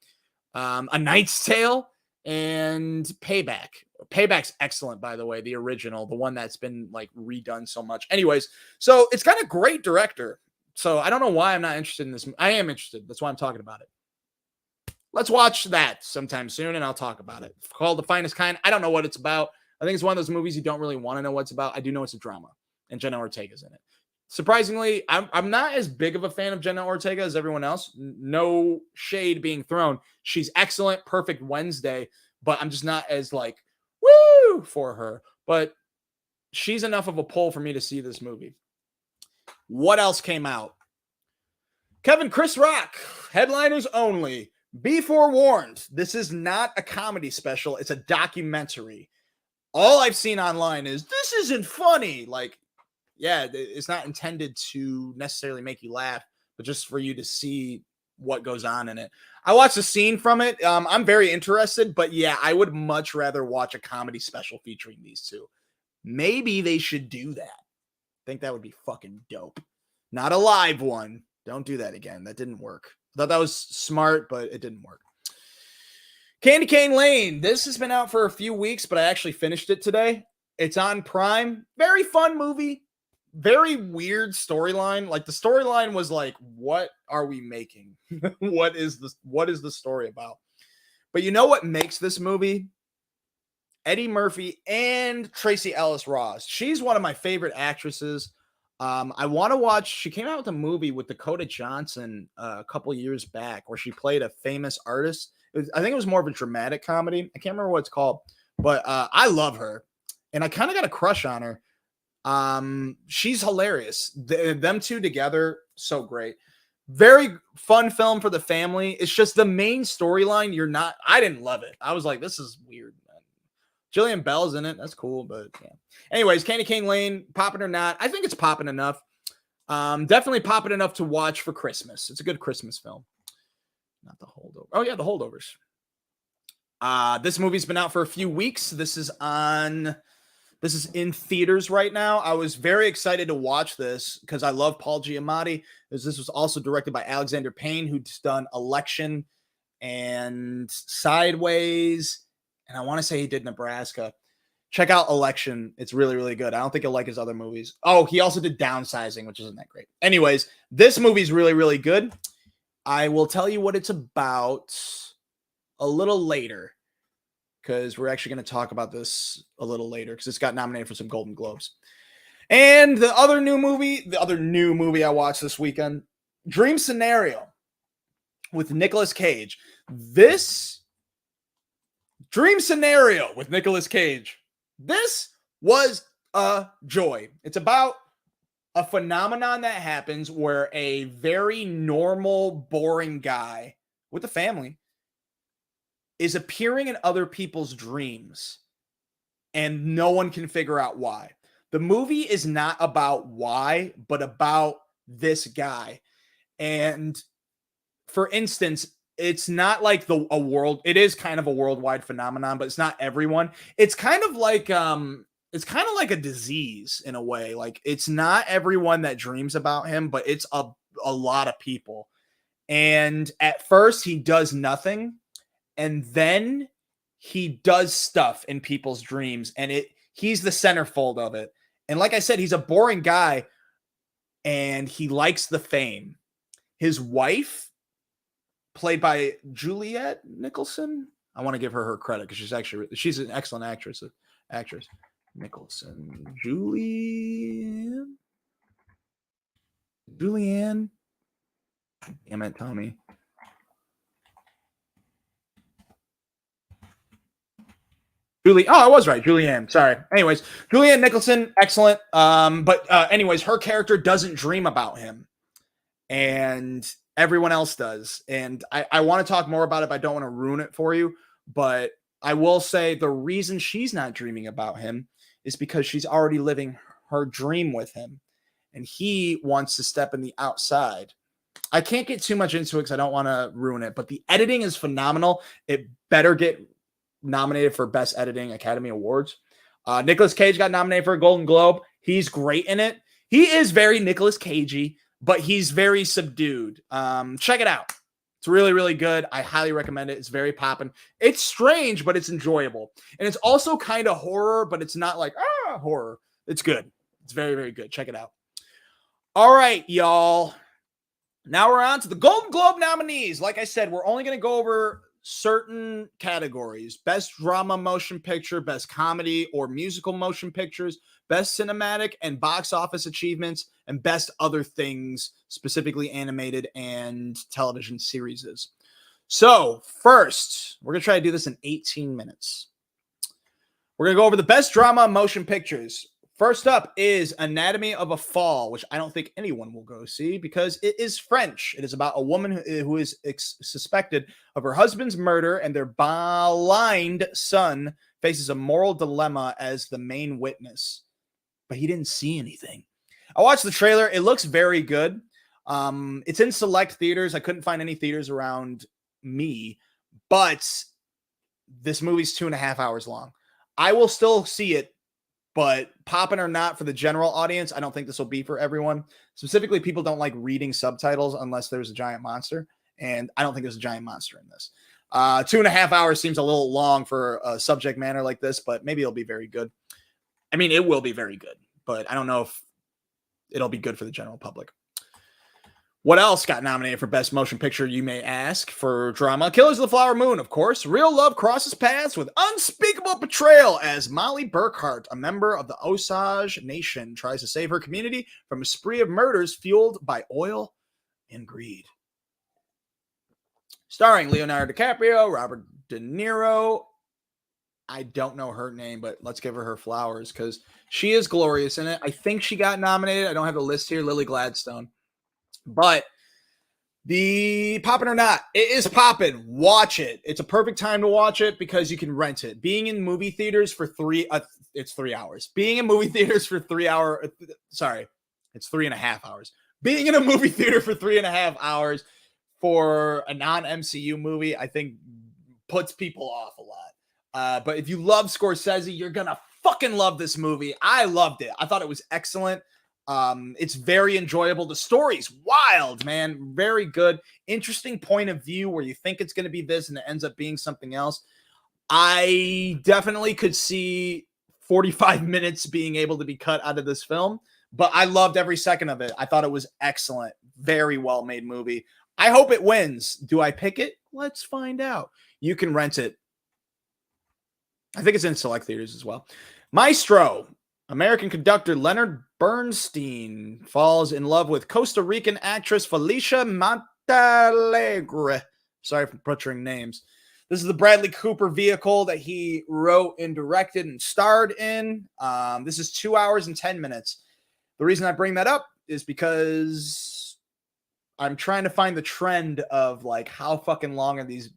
A Knight's Tale, and Payback. Payback's excellent, by the way, the original, the one that's been like redone so much. Anyways, so it's got a great director. So I don't know why I'm not interested in this. I am interested. That's why I'm talking about it. Let's watch that sometime soon, and I'll talk about it. It's called The Finest Kind. I don't know what it's about. I think it's one of those movies you don't really want to know what's about. I do know it's a drama, and Jenna Ortega's in it. Surprisingly, I'm not as big of a fan of Jenna Ortega as everyone else. No shade being thrown. She's excellent, perfect Wednesday, but I'm just not as like, woo, for her. But she's enough of a pull for me to see this movie. What else came out? Chris Rock, headliners only. Be forewarned, this is not a comedy special. It's a documentary. All I've seen online is, this isn't funny. Like, yeah, it's not intended to necessarily make you laugh, but just for you to see what goes on in it. I watched a scene from it. I'm very interested, but yeah, I would much rather watch a comedy special featuring these two. Maybe they should do that. I think that would be fucking dope. Not a live one. Don't do that again. That didn't work. I thought that was smart, but it didn't work. Candy Cane Lane. This has been out for a few weeks, but I actually finished it today. It's on Prime. Very fun movie. Very weird storyline. Like, the storyline was like, what are we making? What is the story about? But you know what makes this movie? Eddie Murphy and Tracee Ellis Ross. She's one of my favorite actresses. I want to watch. She came out with a movie with Dakota Johnson a couple years back where she played a famous artist. I think it was more of a dramatic comedy. I can't remember what it's called, but I love her, and I kind of got a crush on her. She's hilarious. Them two together, so great. Very fun film for the family. It's just the main storyline. I didn't love it. I was like, this is weird. Jillian Bell's in it. That's cool, but yeah. Anyways, Candy Cane Lane, popping or not? I think it's popping enough. Definitely popping enough to watch for Christmas. It's a good Christmas film. Not The Holdover. Oh yeah, The Holdovers. This movie's been out for a few weeks. This is in theaters right now. I was very excited to watch this because I love Paul Giamatti. This was also directed by Alexander Payne, who's done Election and Sideways, and I want to say he did Nebraska. Check out Election. It's really, really good. I don't think you'll like his other movies. Oh, he also did Downsizing, which isn't that great. Anyways, this movie's really, really good. I will tell you what it's about a little later, because we're actually going to talk about this a little later because it's got nominated for some Golden Globes. And the other new movie I watched this weekend, Dream Scenario with Nicolas Cage. This Dream Scenario with Nicolas Cage. This was a joy. It's about a phenomenon that happens where a very normal, boring guy with a family is appearing in other people's dreams, and no one can figure out why. The movie is not about why, but about this guy. And for instance, it's not like it is kind of a worldwide phenomenon, but it's not everyone. It's kind of like a disease in a way. Like it's not everyone that dreams about him, but it's a lot of people. And at first he does nothing, and then he does stuff in people's dreams, and he's the centerfold of it. And like I said, he's a boring guy, and he likes the fame. His wife, played by Juliette Nicholson. I want to give her credit because she's an excellent actress. Nicholson. Julianne. Damn it, Tommy. I was right. Julianne. Sorry. Anyways, Julianne Nicholson, excellent. Anyways, her character doesn't dream about him, and everyone else does. And I want to talk more about it, but I don't want to ruin it for you. But I will say the reason she's not dreaming about him is because she's already living her dream with him, and he wants to step in the outside. I can't get too much into it because I don't want to ruin it, but the editing is phenomenal. It better get nominated for Best Editing Academy Awards. Nicolas Cage got nominated for a Golden Globe. He's great in it. He is very Nicolas Cagey, but he's very subdued. Check it out. It's really, really good. I highly recommend it. It's very poppin'. It's strange, but it's enjoyable. And it's also kind of horror, but it's not like, horror. It's good. It's very, very good. Check it out. All right, y'all. Now we're on to the Golden Globe nominees. Like I said, we're only going to go over certain categories: Best Drama Motion Picture, Best Comedy or Musical Motion Pictures, Best Cinematic and Box Office Achievements, and Best Other Things, specifically animated and television series. So first, we're going to try to do this in 18 minutes. We're going to go over the Best Drama Motion Pictures. First up is Anatomy of a Fall, which I don't think anyone will go see because it is French. It is about a woman who is suspected of her husband's murder, and their blind son faces a moral dilemma as the main witness. But he didn't see anything. I watched the trailer. It looks very good. It's in select theaters. I couldn't find any theaters around me, but this movie's 2.5 hours long. I will still see it. But poppin' or not, for the general audience, I don't think this will be for everyone. Specifically, people don't like reading subtitles unless there's a giant monster. And I don't think there's a giant monster in this. 2.5 hours seems a little long for a subject matter like this, but maybe it'll be very good. I mean, it will be very good, but I don't know if it'll be good for the general public. What else got nominated for Best Motion Picture, you may ask? For drama, Killers of the Flower Moon, of course. Real love crosses paths with unspeakable betrayal as Molly Burkhart, a member of the Osage Nation, tries to save her community from a spree of murders fueled by oil and greed. Starring Leonardo DiCaprio, Robert De Niro. I don't know her name, but let's give her flowers because she is glorious in it. I think she got nominated. I don't have the list here. Lily Gladstone. But the poppin' or not, it is poppin'. Watch it. It's a perfect time to watch it because you can rent it. Being in movie theaters for it's 3 hours. Being in movie theaters for 3 hours, it's 3.5 hours. Being in a movie theater for 3.5 hours for a non-MCU movie, I think puts people off a lot. But if you love Scorsese, you're gonna fucking love this movie. I loved it. I thought it was excellent. It's very enjoyable. The story's wild, man. Very good. Interesting point of view where you think it's going to be this and it ends up being something else. I definitely could see 45 minutes being able to be cut out of this film, but I loved every second of it. I thought it was excellent. Very well made movie. I hope it wins. Do I pick it? Let's find out. You can rent it. I think it's in select theaters as well. Maestro. American conductor Leonard Bernstein falls in love with Costa Rican actress Felicia Montalegre. Sorry for butchering names. This is the Bradley Cooper vehicle that he wrote and directed and starred in. This is 2 hours and 10 minutes. The reason I bring that up is because I'm trying to find the trend of like how fucking long are these,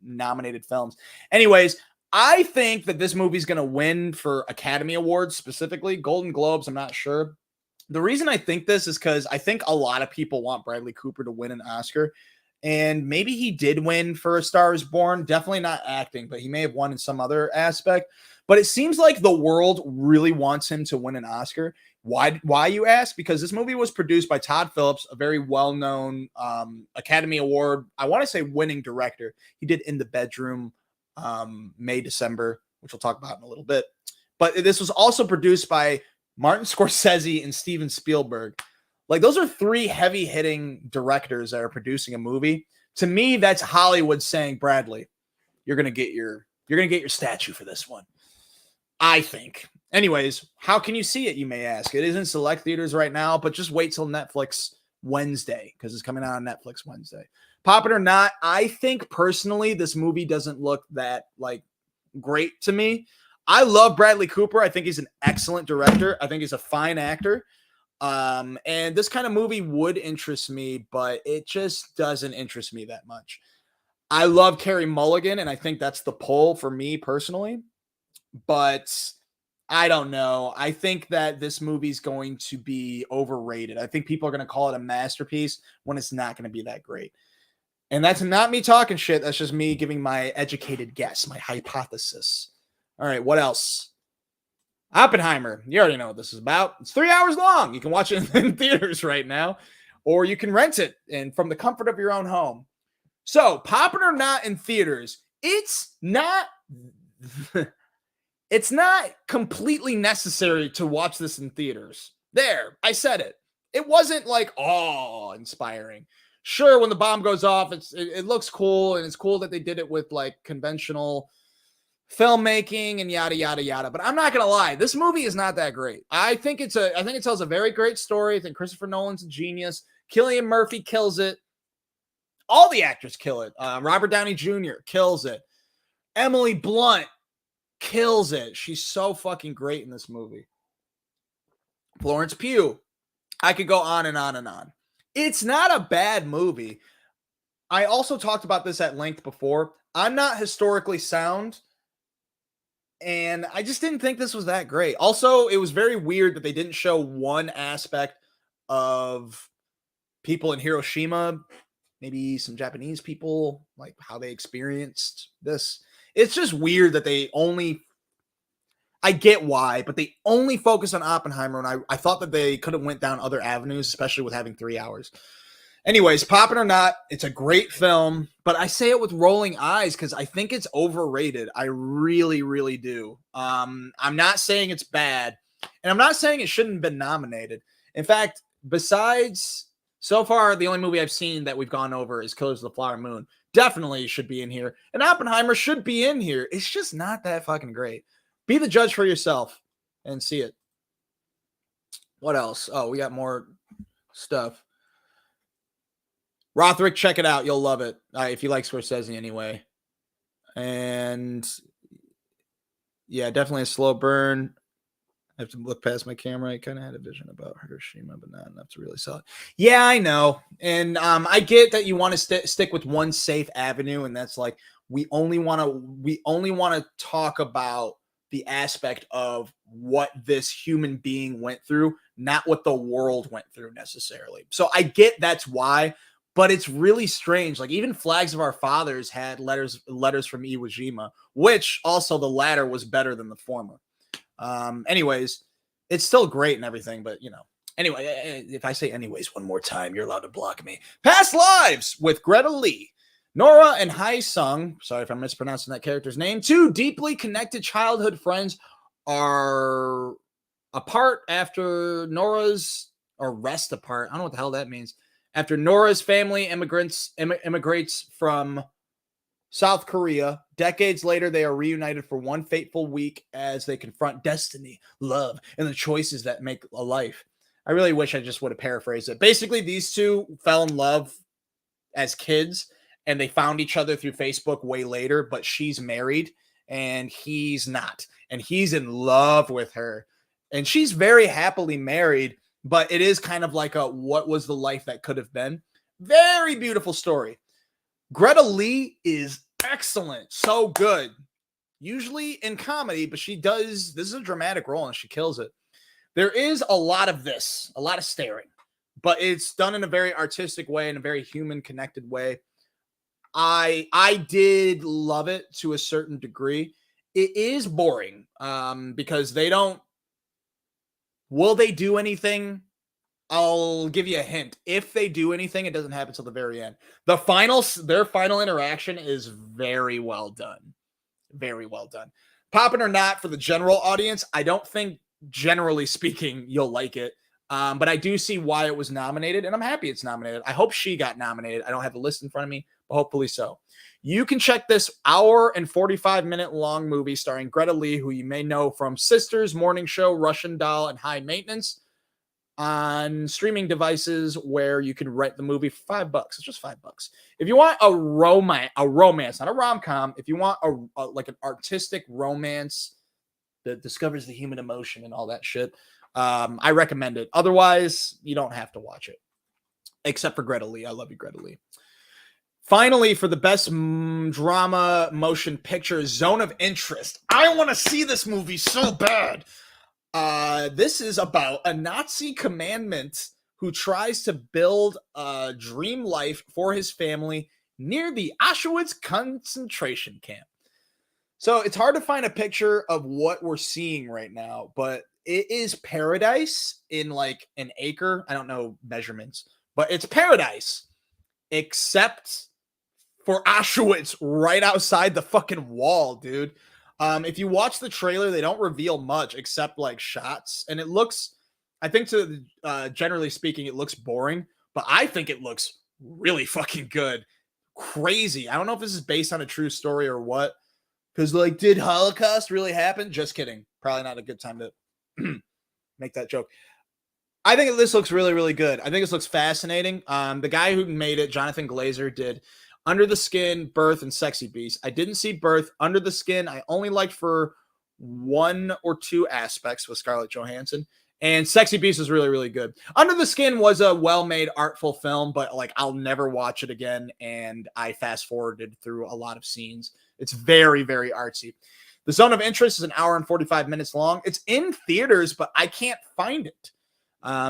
nominated films. Anyways, I think that this movie's going to win for Academy Awards specifically. Golden Globes, I'm not sure. The reason I think this is because I think a lot of people want Bradley Cooper to win an Oscar. And maybe he did win for A Star is Born. Definitely not acting, but he may have won in some other aspect. But it seems like the world really wants him to win an Oscar. Why, you ask? Because this movie was produced by Todd Phillips, a very well-known Academy Award, I want to say winning director. He did In the Bedroom, May, December, which we'll talk about in a little bit. But this was also produced by Martin Scorsese and Steven Spielberg. Like, those are three heavy-hitting directors that are producing a movie. To me, that's Hollywood saying, Bradley, you're gonna get your statue for this one. I think. Anyways, how can you see it, you may ask? It is in select theaters right now, but just wait till Netflix Wednesday, because it's coming out on Netflix Wednesday. Pop it or not, I think personally this movie doesn't look that like great to me. I love Bradley Cooper. I think he's an excellent director. I think he's a fine actor. And this kind of movie would interest me, but it just doesn't interest me that much. I love Carey Mulligan, and I think that's the pull for me personally. But I don't know. I think that this movie's going to be overrated. I think people are going to call it a masterpiece when it's not going to be that great. And that's not me talking shit. That's just me giving my educated guess, my hypothesis. All right, what else? Oppenheimer. You already know what this is about. It's 3 hours long. You can watch it in theaters right now, or you can rent it and from the comfort of your own home. So, pop it or not in theaters, it's not completely necessary to watch this in theaters. There, I said it. It wasn't like awe-inspiring. Sure, when the bomb goes off, it looks cool, and it's cool that they did it with like conventional filmmaking and yada yada yada. But I'm not gonna lie, this movie is not that great. I think it tells a very great story. I think Christopher Nolan's a genius. Cillian Murphy kills it. All the actors kill it. Robert Downey Jr. kills it. Emily Blunt kills it. She's so fucking great in this movie. Florence Pugh. I could go on and on and on. It's not a bad movie. I also talked about this at length before. I'm not historically sound, and I just didn't think this was that great. Also, it was very weird that they didn't show one aspect of people in Hiroshima, maybe some Japanese people, like how they experienced this. It's just weird that they only, I get why, but they only focus on Oppenheimer, and I thought that they could have went down other avenues, especially with having 3 hours. Anyways, pop it or not, it's a great film, but I say it with rolling eyes because I think it's overrated. I really, really do. I'm not saying it's bad, and I'm not saying it shouldn't have been nominated. In fact, besides, so far, the only movie I've seen that we've gone over is Killers of the Flower Moon. Definitely should be in here, and Oppenheimer should be in here. It's just not that fucking great. Be the judge for yourself and see it. What else? Oh, we got more stuff. Rothrick, check it out. You'll love it. If you like Scorsese anyway. And yeah, definitely a slow burn. I have to look past my camera. I kind of had a vision about Hiroshima, but not enough to really sell it. Yeah, I know. And I get that you want to stick with one safe avenue, and that's like we only want to talk about the aspect of what this human being went through, not what the world went through necessarily. So I get that's why. But it's really strange. Like even Flags of Our Fathers had letters from Iwo Jima, which also the latter was better than the former. Anyways, it's still great and everything, but you know. Anyway, if I say anyways one more time, you're allowed to block me. Past Lives with Greta Lee. Nora and Hai Sung, sorry if I'm mispronouncing that character's name, two deeply connected childhood friends are apart after rest apart. I don't know what the hell that means. After Nora's family immigrates from South Korea, decades later, they are reunited for one fateful week as they confront destiny, love, and the choices that make a life. I really wish I just would have paraphrased it. Basically, these two fell in love as kids, and they found each other through Facebook way later, but she's married, and he's not. And he's in love with her. And she's very happily married, but it is kind of like a what was the life that could have been. Very beautiful story. Greta Lee is excellent. So good. usually in comedy, but this is a dramatic role and she kills it. There is a lot of this, a lot of staring, but it's done in a very artistic way, in a very human connected way. I did love it to a certain degree. It is boring because will they do anything? I'll give you a hint. If they do anything, it doesn't happen till the very end. Their final interaction is very well done. Very well done. Poppin' or not, for the general audience, I don't think, generally speaking, you'll like it. But I do see why it was nominated, and I'm happy it's nominated. I hope she got nominated. I don't have the list in front of me, but hopefully so. You can check this hour and 45-minute long movie starring Greta Lee, who you may know from Sisters, Morning Show, Russian Doll, and High Maintenance, on streaming devices where you can rent the movie for $5. It's just $5. If you want a romance, not a rom-com, if you want like an artistic romance that discovers the human emotion and all that shit, I recommend it. Otherwise, you don't have to watch it. Except for Greta Lee. I love you, Greta Lee. Finally, for the best drama motion picture, Zone of Interest. I want to see this movie so bad. This is about a Nazi commandant who tries to build a dream life for his family near the Auschwitz concentration camp. So it's hard to find a picture of what we're seeing right now, but it is paradise in like an acre. I don't know measurements, but it's paradise, except for Auschwitz right outside the fucking wall, dude. If you watch the trailer, they don't reveal much except like shots, and it looks, I think generally speaking, it looks boring, but I think it looks really fucking good. Crazy. I don't know if this is based on a true story or what, because like, did Holocaust really happen? Just kidding. Probably not a good time to make that joke. I think this looks really, really good. I think this looks fascinating. The guy who made it, Jonathan Glazer, did Under the Skin, Birth, and Sexy Beast. I didn't see Birth. Under the Skin, I only liked for one or two aspects with Scarlett Johansson. And Sexy Beast is really, really good. Under the Skin was a well-made, artful film, but like I'll never watch it again. And I fast-forwarded through a lot of scenes. It's very, very artsy. The Zone of Interest is an hour and 45 minutes long. It's in theaters, but I can't find it.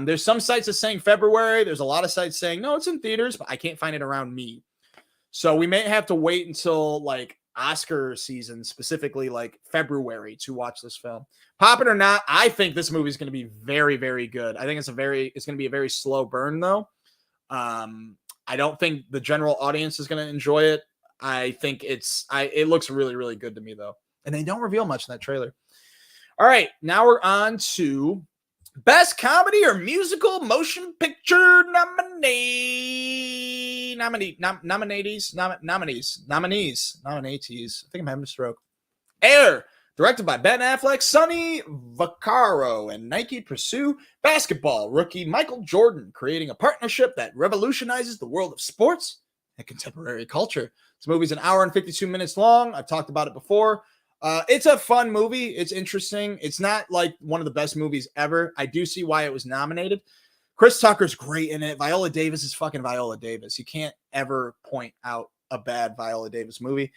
There's some sites that saying February. There's a lot of sites saying, no, it's in theaters, but I can't find it around me. So we may have to wait until like Oscar season, specifically like February, to watch this film. Poppin' or not, I think this movie is going to be very, very good. I think it's going to be a very slow burn though. I don't think the general audience is going to enjoy it. I think it looks really, really good to me though. And they don't reveal much in that trailer. All right, now we're on to Best Comedy or Musical Motion Picture nominees. I think I'm having a stroke. Air, directed by Ben Affleck, Sonny Vaccaro, and Nike pursue basketball rookie Michael Jordan, creating a partnership that revolutionizes the world of sports and contemporary culture. This movie's an hour and 52 minutes long. I've talked about it before. It's a fun movie. It's interesting. It's not like one of the best movies ever. I do see why it was nominated. Chris Tucker's great in it. Viola Davis is fucking Viola Davis. You can't ever point out a bad Viola Davis movie.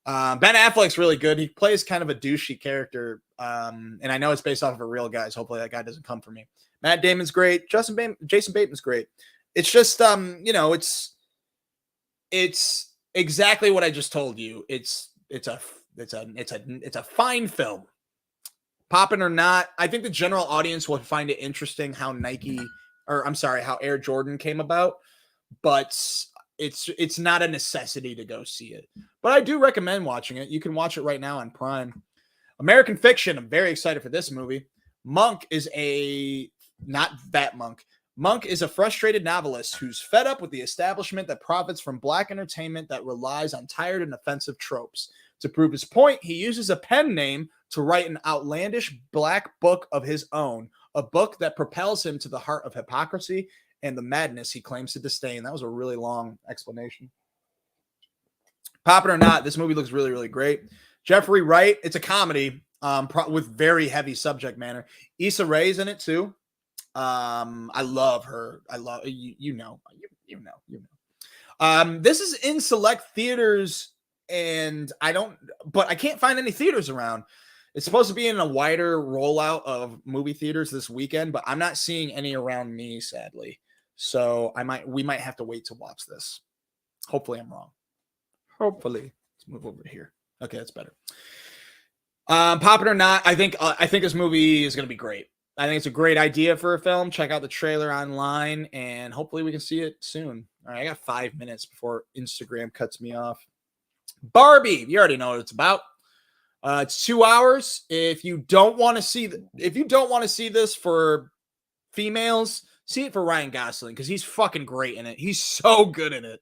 Ben Affleck's really good. He plays kind of a douchey character. And I know it's based off of a real guy, so hopefully that guy doesn't come for me. Matt Damon's great. Jason Bateman's great. It's just, it's exactly what I just told you. It's a fine film. Poppin' or not, I think the general audience will find it interesting how how Air Jordan came about, but it's not a necessity to go see it. But I do recommend watching it. You can watch it right now on Prime. American Fiction, I'm very excited for this movie. Monk is Monk is a frustrated novelist who's fed up with the establishment that profits from black entertainment that relies on tired and offensive tropes. To prove his point, he uses a pen name to write an outlandish black book of his own, a book that propels him to the heart of hypocrisy and the madness he claims to disdain. That was a really long explanation. Poppin' or not, this movie looks really, really great. Jeffrey Wright, it's a comedy with very heavy subject matter. Issa Rae's in it too. I love her. I love you know. This is in select theaters and but I can't find any theaters around. It's supposed to be in a wider rollout of movie theaters this weekend, but I'm not seeing any around me, sadly. So we might have to wait to watch this. Hopefully I'm wrong. Hopefully. Let's move over here. Okay, that's better. Pop it or not, I think this movie is going to be great. I think it's a great idea for a film. Check out the trailer online, and hopefully we can see it soon. All right, I got 5 minutes before Instagram cuts me off. Barbie, you already know what it's about. It's 2 hours. If you don't want to see this for females, see it for Ryan Gosling because he's fucking great in it. He's so good in it.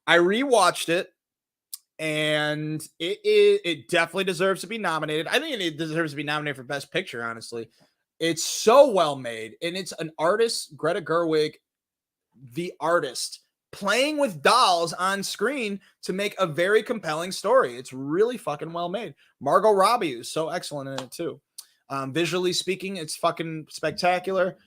I rewatched it, and it definitely deserves to be nominated. I think it deserves to be nominated for Best Picture, honestly. It's so well made, and it's an artist, Greta Gerwig, the artist, playing with dolls on screen to make a very compelling story. It's really fucking well made. Margot Robbie is so excellent in it too. Visually speaking, it's fucking spectacular.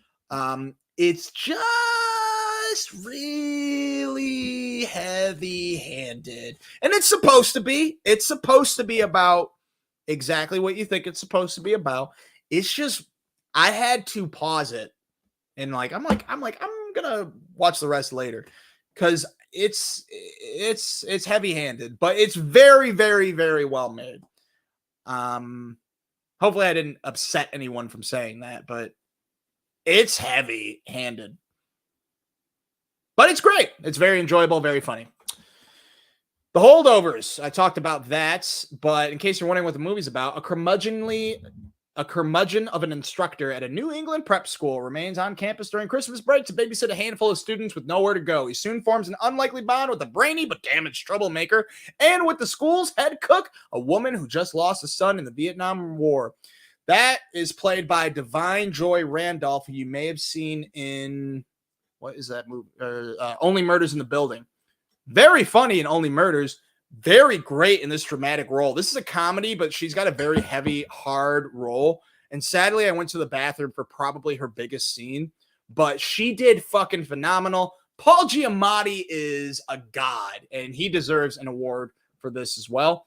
It's just really heavy-handed, and it's supposed to be. It's supposed to be about exactly what you think it's supposed to be about. It's just, I had to pause it, and I'm gonna watch the rest later because it's heavy-handed, but it's very, very, very well made. Hopefully I didn't upset anyone from saying that, but it's heavy-handed. But it's great. It's very enjoyable, very funny. The Holdovers, I talked about that, but in case you're wondering what the movie's about, a curmudgeon of an instructor at a New England prep school remains on campus during Christmas break to babysit a handful of students with nowhere to go. He soon forms an unlikely bond with a brainy but damaged troublemaker and with the school's head cook, a woman who just lost a son in the Vietnam War. That is played by Divine Joy Randolph, who you may have seen in, what is that movie? Only Murders in the Building. Very funny in Only Murders. Very great in this dramatic role. This is a comedy, but she's got a very heavy, hard role. And sadly, I went to the bathroom for probably her biggest scene, but she did fucking phenomenal. Paul Giamatti is a god, and he deserves an award for this as well.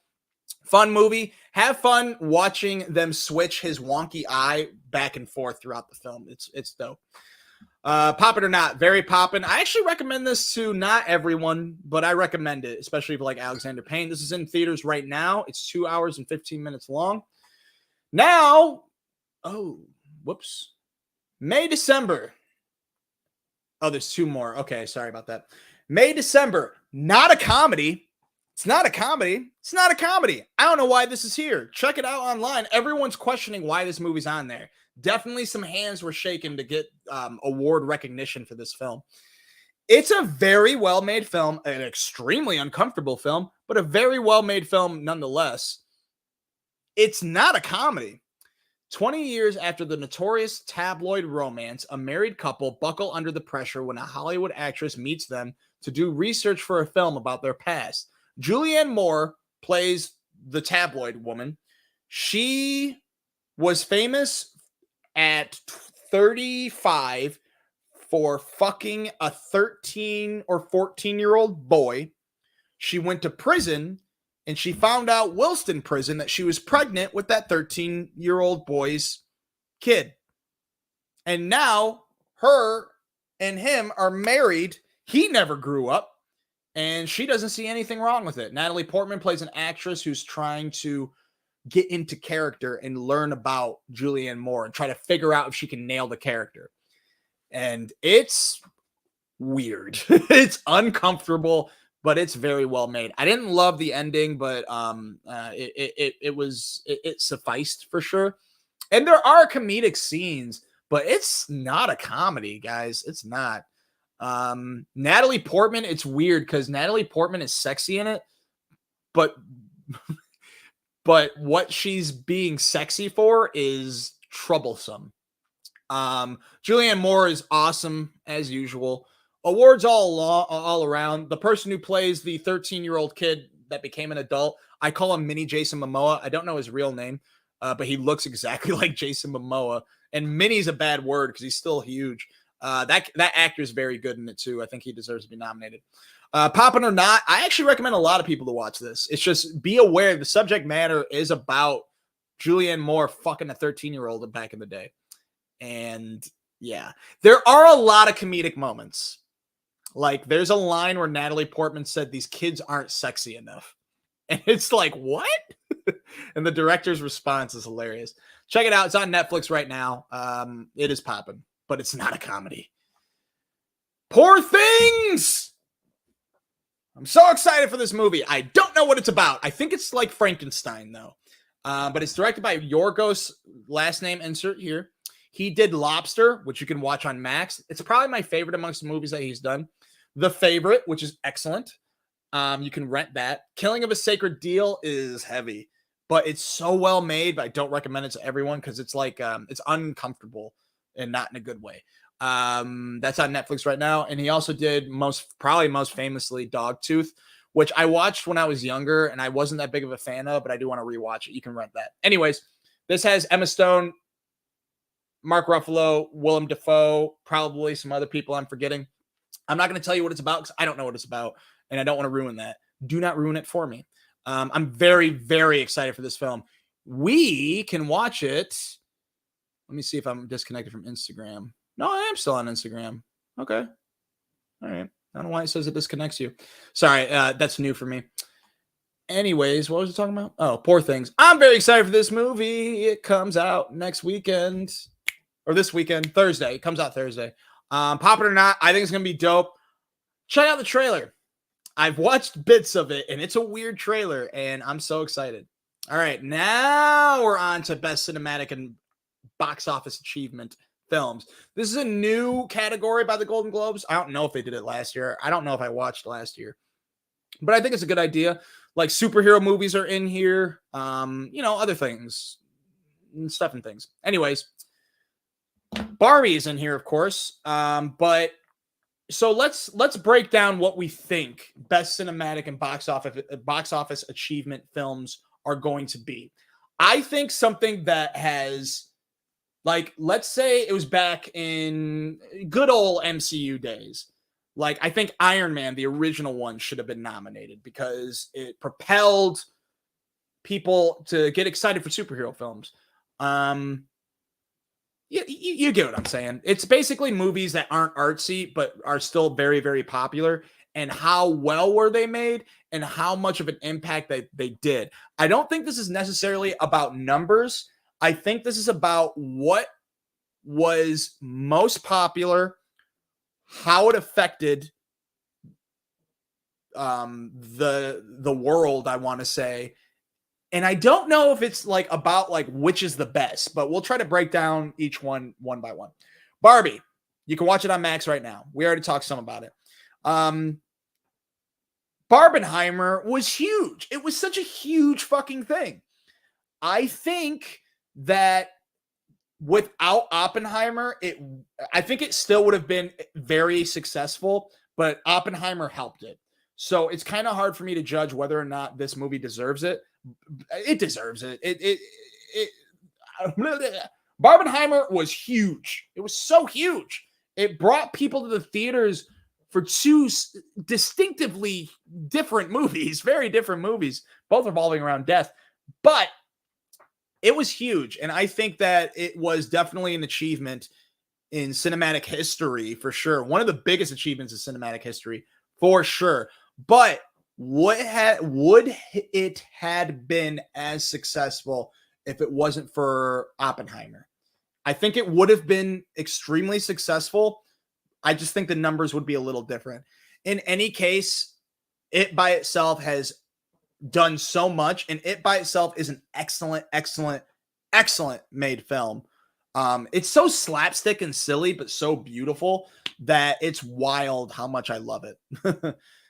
Fun movie. Have fun watching them switch his wonky eye back and forth throughout the film. It's dope. Pop it or not, very poppin'. I actually recommend this to not everyone, but I recommend it, especially if you like Alexander Payne. This is in theaters right now. It's 2 hours and 15 minutes long. Now, May, December. Oh, there's two more. Okay, sorry about that. May, December. Not a comedy. It's not a comedy. It's not a comedy. I don't know why this is here. Check it out online. Everyone's questioning why this movie's on there. Definitely some hands were shaken to get award recognition for this film. It's a very well-made film, an extremely uncomfortable film, but a very well-made film nonetheless. It's not a comedy. 20 years after the notorious tabloid romance, a married couple buckle under the pressure when a Hollywood actress meets them to do research for a film about their past. Julianne Moore plays the tabloid woman. She was famous at 35 for fucking a 13 or 14-year-old boy. She went to prison, and she found out whilst in prison that she was pregnant with that 13-year-old boy's kid. And now her and him are married. He never grew up, and she doesn't see anything wrong with it. Natalie Portman plays an actress who's trying to get into character and learn about Julianne Moore and try to figure out if she can nail the character. And it's weird. It's uncomfortable, but it's very well made. I didn't love the ending, but it sufficed for sure. And there are comedic scenes, but it's not a comedy, guys. It's not. Natalie Portman, it's weird because Natalie Portman is sexy in it, but what she's being sexy for is troublesome. Julianne Moore is awesome as usual. Awards all around. The person who plays the 13-year-old kid that became an adult, I call him Mini Jason Momoa. I don't know his real name, but he looks exactly like Jason Momoa. And Mini's a bad word because he's still huge. That actor is very good in it too. I think he deserves to be nominated. Poppin' or not, I actually recommend a lot of people to watch this. It's just be aware the subject matter is about Julianne Moore fucking a 13-year-old back in the day. And yeah, there are a lot of comedic moments. Like there's a line where Natalie Portman said these kids aren't sexy enough. And it's like, what? And the director's response is hilarious. Check it out. It's on Netflix right now. It is popping, but it's not a comedy. Poor Things! I'm so excited for this movie. I don't know what it's about. I think it's like Frankenstein, though. But it's directed by Yorgos, last name insert here. He did Lobster, which you can watch on Max. It's probably my favorite amongst the movies that he's done. The Favorite, which is excellent. You can rent that. Killing of a Sacred Deal is heavy, but it's so well made, but I don't recommend it to everyone because it's like, it's uncomfortable and not in a good way. That's on Netflix right now. And he also did probably most famously Dogtooth, which I watched when I was younger and I wasn't that big of a fan of, but I do want to rewatch it. You can rent that. Anyways, this has Emma Stone, Mark Ruffalo, Willem Dafoe, probably some other people I'm forgetting. I'm not going to tell you what it's about because I don't know what it's about and I don't want to ruin that. Do not ruin it for me. I'm very, very excited for this film. We can watch it. Let me see if I'm disconnected from Instagram. No, I am still on Instagram. Okay. All right. I don't know why it says it disconnects you. Sorry, that's new for me. Anyways, what was I talking about? Oh, Poor Things. I'm very excited for this movie. It comes out next weekend. Or this weekend, Thursday. It comes out Thursday. Pop it or not, I think it's going to be dope. Check out the trailer. I've watched bits of it, and it's a weird trailer, and I'm so excited. All right, now we're on to Best Cinematic and Box Office Achievement films. This is a new category by the Golden Globes. I don't know if they did it last year. I don't know if I watched last year. But I think it's a good idea. Like superhero movies are in here. Other things. Stuff and things. Anyways, Barbie is in here, of course. But so let's break down what we think Best Cinematic and Box Office Achievement films are going to be. I think something that has, like, let's say it was back in good old MCU days. Like, I think Iron Man, the original one, should have been nominated because it propelled people to get excited for superhero films. You get what I'm saying. It's basically movies that aren't artsy, but are still very, very popular. And how well were they made and how much of an impact they did. I don't think this is necessarily about numbers. I think this is about what was most popular, how it affected the world, I want to say. And I don't know if it's like about like which is the best, but we'll try to break down each one by one. Barbie, you can watch it on Max right now. We already talked some about it. Barbenheimer was huge. It was such a huge fucking thing. I think that without Oppenheimer, I think it still would have been very successful, but Oppenheimer helped it. So it's kind of hard for me to judge whether or not this movie deserves it. It deserves it. Barbenheimer was huge. It was so huge. It brought people to the theaters for two distinctively different movies, very different movies, both revolving around death. But it was huge. And I think that it was definitely an achievement in cinematic history for sure. One of the biggest achievements in cinematic history for sure. But would it had been as successful if it wasn't for Oppenheimer? I think it would have been extremely successful. I just think the numbers would be a little different. In any case, it by itself has done so much, and it by itself is an excellent made film. It's so slapstick and silly, but so beautiful that it's wild how much I love it.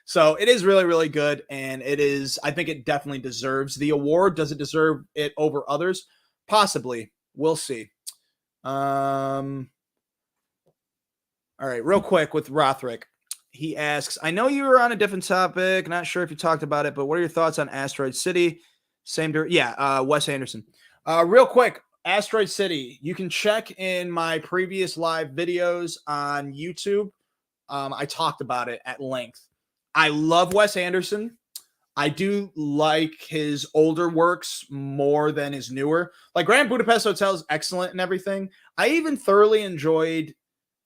So it is really, really good. And I think it definitely deserves the award. Does it deserve it over others? Possibly. We'll see. All right, real quick with Rothrick. He asks, I know you were on a different topic. Not sure if you talked about it, but what are your thoughts on Asteroid City? Wes Anderson. Real quick, Asteroid City. You can check in my previous live videos on YouTube. I talked about it at length. I love Wes Anderson. I do like his older works more than his newer. Like Grand Budapest Hotel is excellent and everything. I even thoroughly enjoyed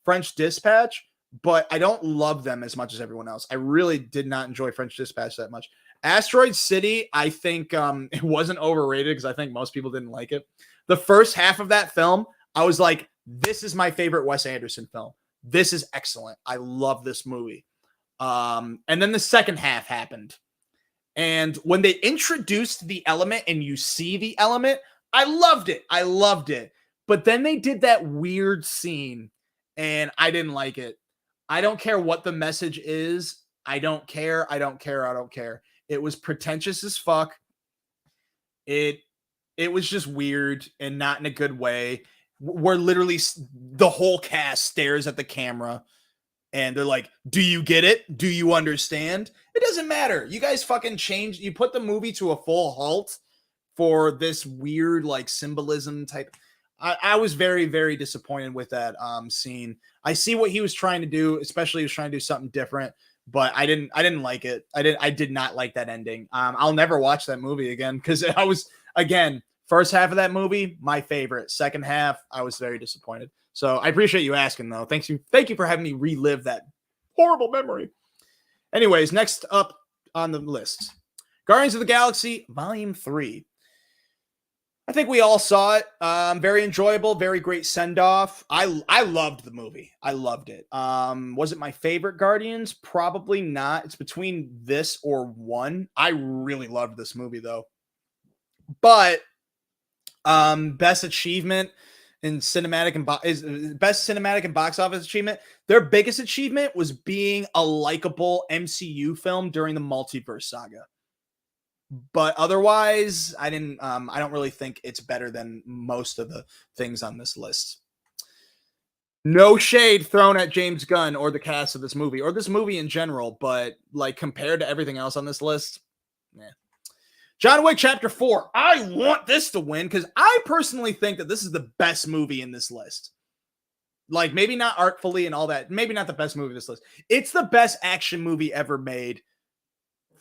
French Dispatch, but I don't love them as much as everyone else. I really did not enjoy French Dispatch that much. Asteroid City, I think it wasn't overrated because I think most people didn't like it. The first half of that film, I was like, this is my favorite Wes Anderson film. This is excellent. I love this movie. And then the second half happened. And when they introduced the element and you see the element, I loved it. I loved it. But then they did that weird scene and I didn't like it. I don't care what the message is. I don't care. I don't care. I don't care. It was pretentious as fuck. It was just weird and not in a good way. Where literally the whole cast stares at the camera and they're like, do you get it? Do you understand? It doesn't matter. You guys fucking changed. You put the movie to a full halt for this weird like symbolism type. I was very, very disappointed with that scene. I see what he was trying to do, especially he was trying to do something different, but I didn't like it. I did not like that ending. I'll never watch that movie again because I was, again, first half of that movie, my favorite. Second half, I was very disappointed. So I appreciate you asking, though. Thank you for having me relive that horrible memory. Anyways, next up on the list, Guardians of the Galaxy Volume 3. I think we all saw it. Very enjoyable, very great send-off. I loved the movie. I loved it. Was it my favorite Guardians? Probably not. It's between this or one. I really loved this movie, though. But best achievement in cinematic and best cinematic and box office achievement. Their biggest achievement was being a likable MCU film during the multiverse saga. But otherwise, I don't really think it's better than most of the things on this list. No shade thrown at James Gunn or the cast of this movie or this movie in general, but like compared to everything else on this list, John Wick Chapter 4. I want this to win because I personally think that this is the best movie in this list. Like maybe not artfully and all that. Maybe not the best movie in this list. It's the best action movie ever made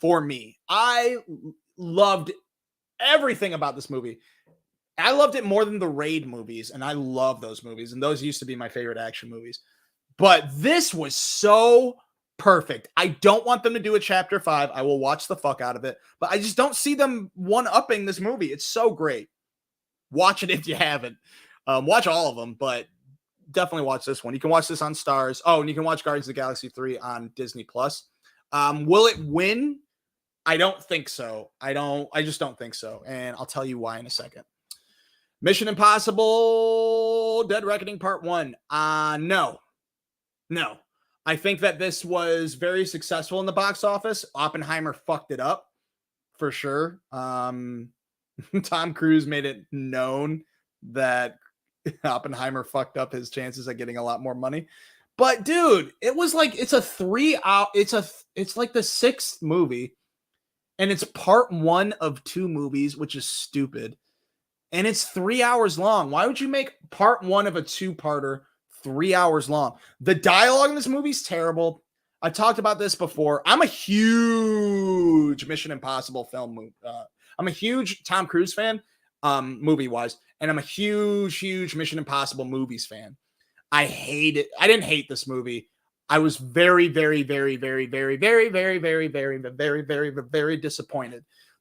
for me. I loved everything about this movie. I loved it more than the Raid movies, and I love those movies, and those used to be my favorite action movies. But this was so perfect. I don't want them to do a Chapter 5. I will watch the fuck out of it, but I just don't see them one-upping this movie. It's so great. Watch it if you haven't. Watch all of them, but definitely watch this one. You can watch this on Stars. Oh, and you can watch Guardians of the Galaxy 3 on Disney+. Will it win? I don't think so. I just don't think so. And I'll tell you why in a second. Mission Impossible Dead Reckoning Part 1. No. I think that this was very successful in the box office. Oppenheimer fucked it up for sure. Tom Cruise made it known that Oppenheimer fucked up his chances at getting a lot more money. But dude, it was like it's a 3 hour, it's like the 6th movie. And it's part 1 of 2 movies, which is stupid. And it's 3 hours long. Why would you make part 1 of a 2-parter 3 hours long? The dialogue in this movie is terrible. I talked about this before. I'm a huge Mission Impossible film. I'm a huge Tom Cruise fan, movie-wise. And I'm a huge Mission Impossible movies fan. I hate it. I didn't hate this movie. I was very disappointed.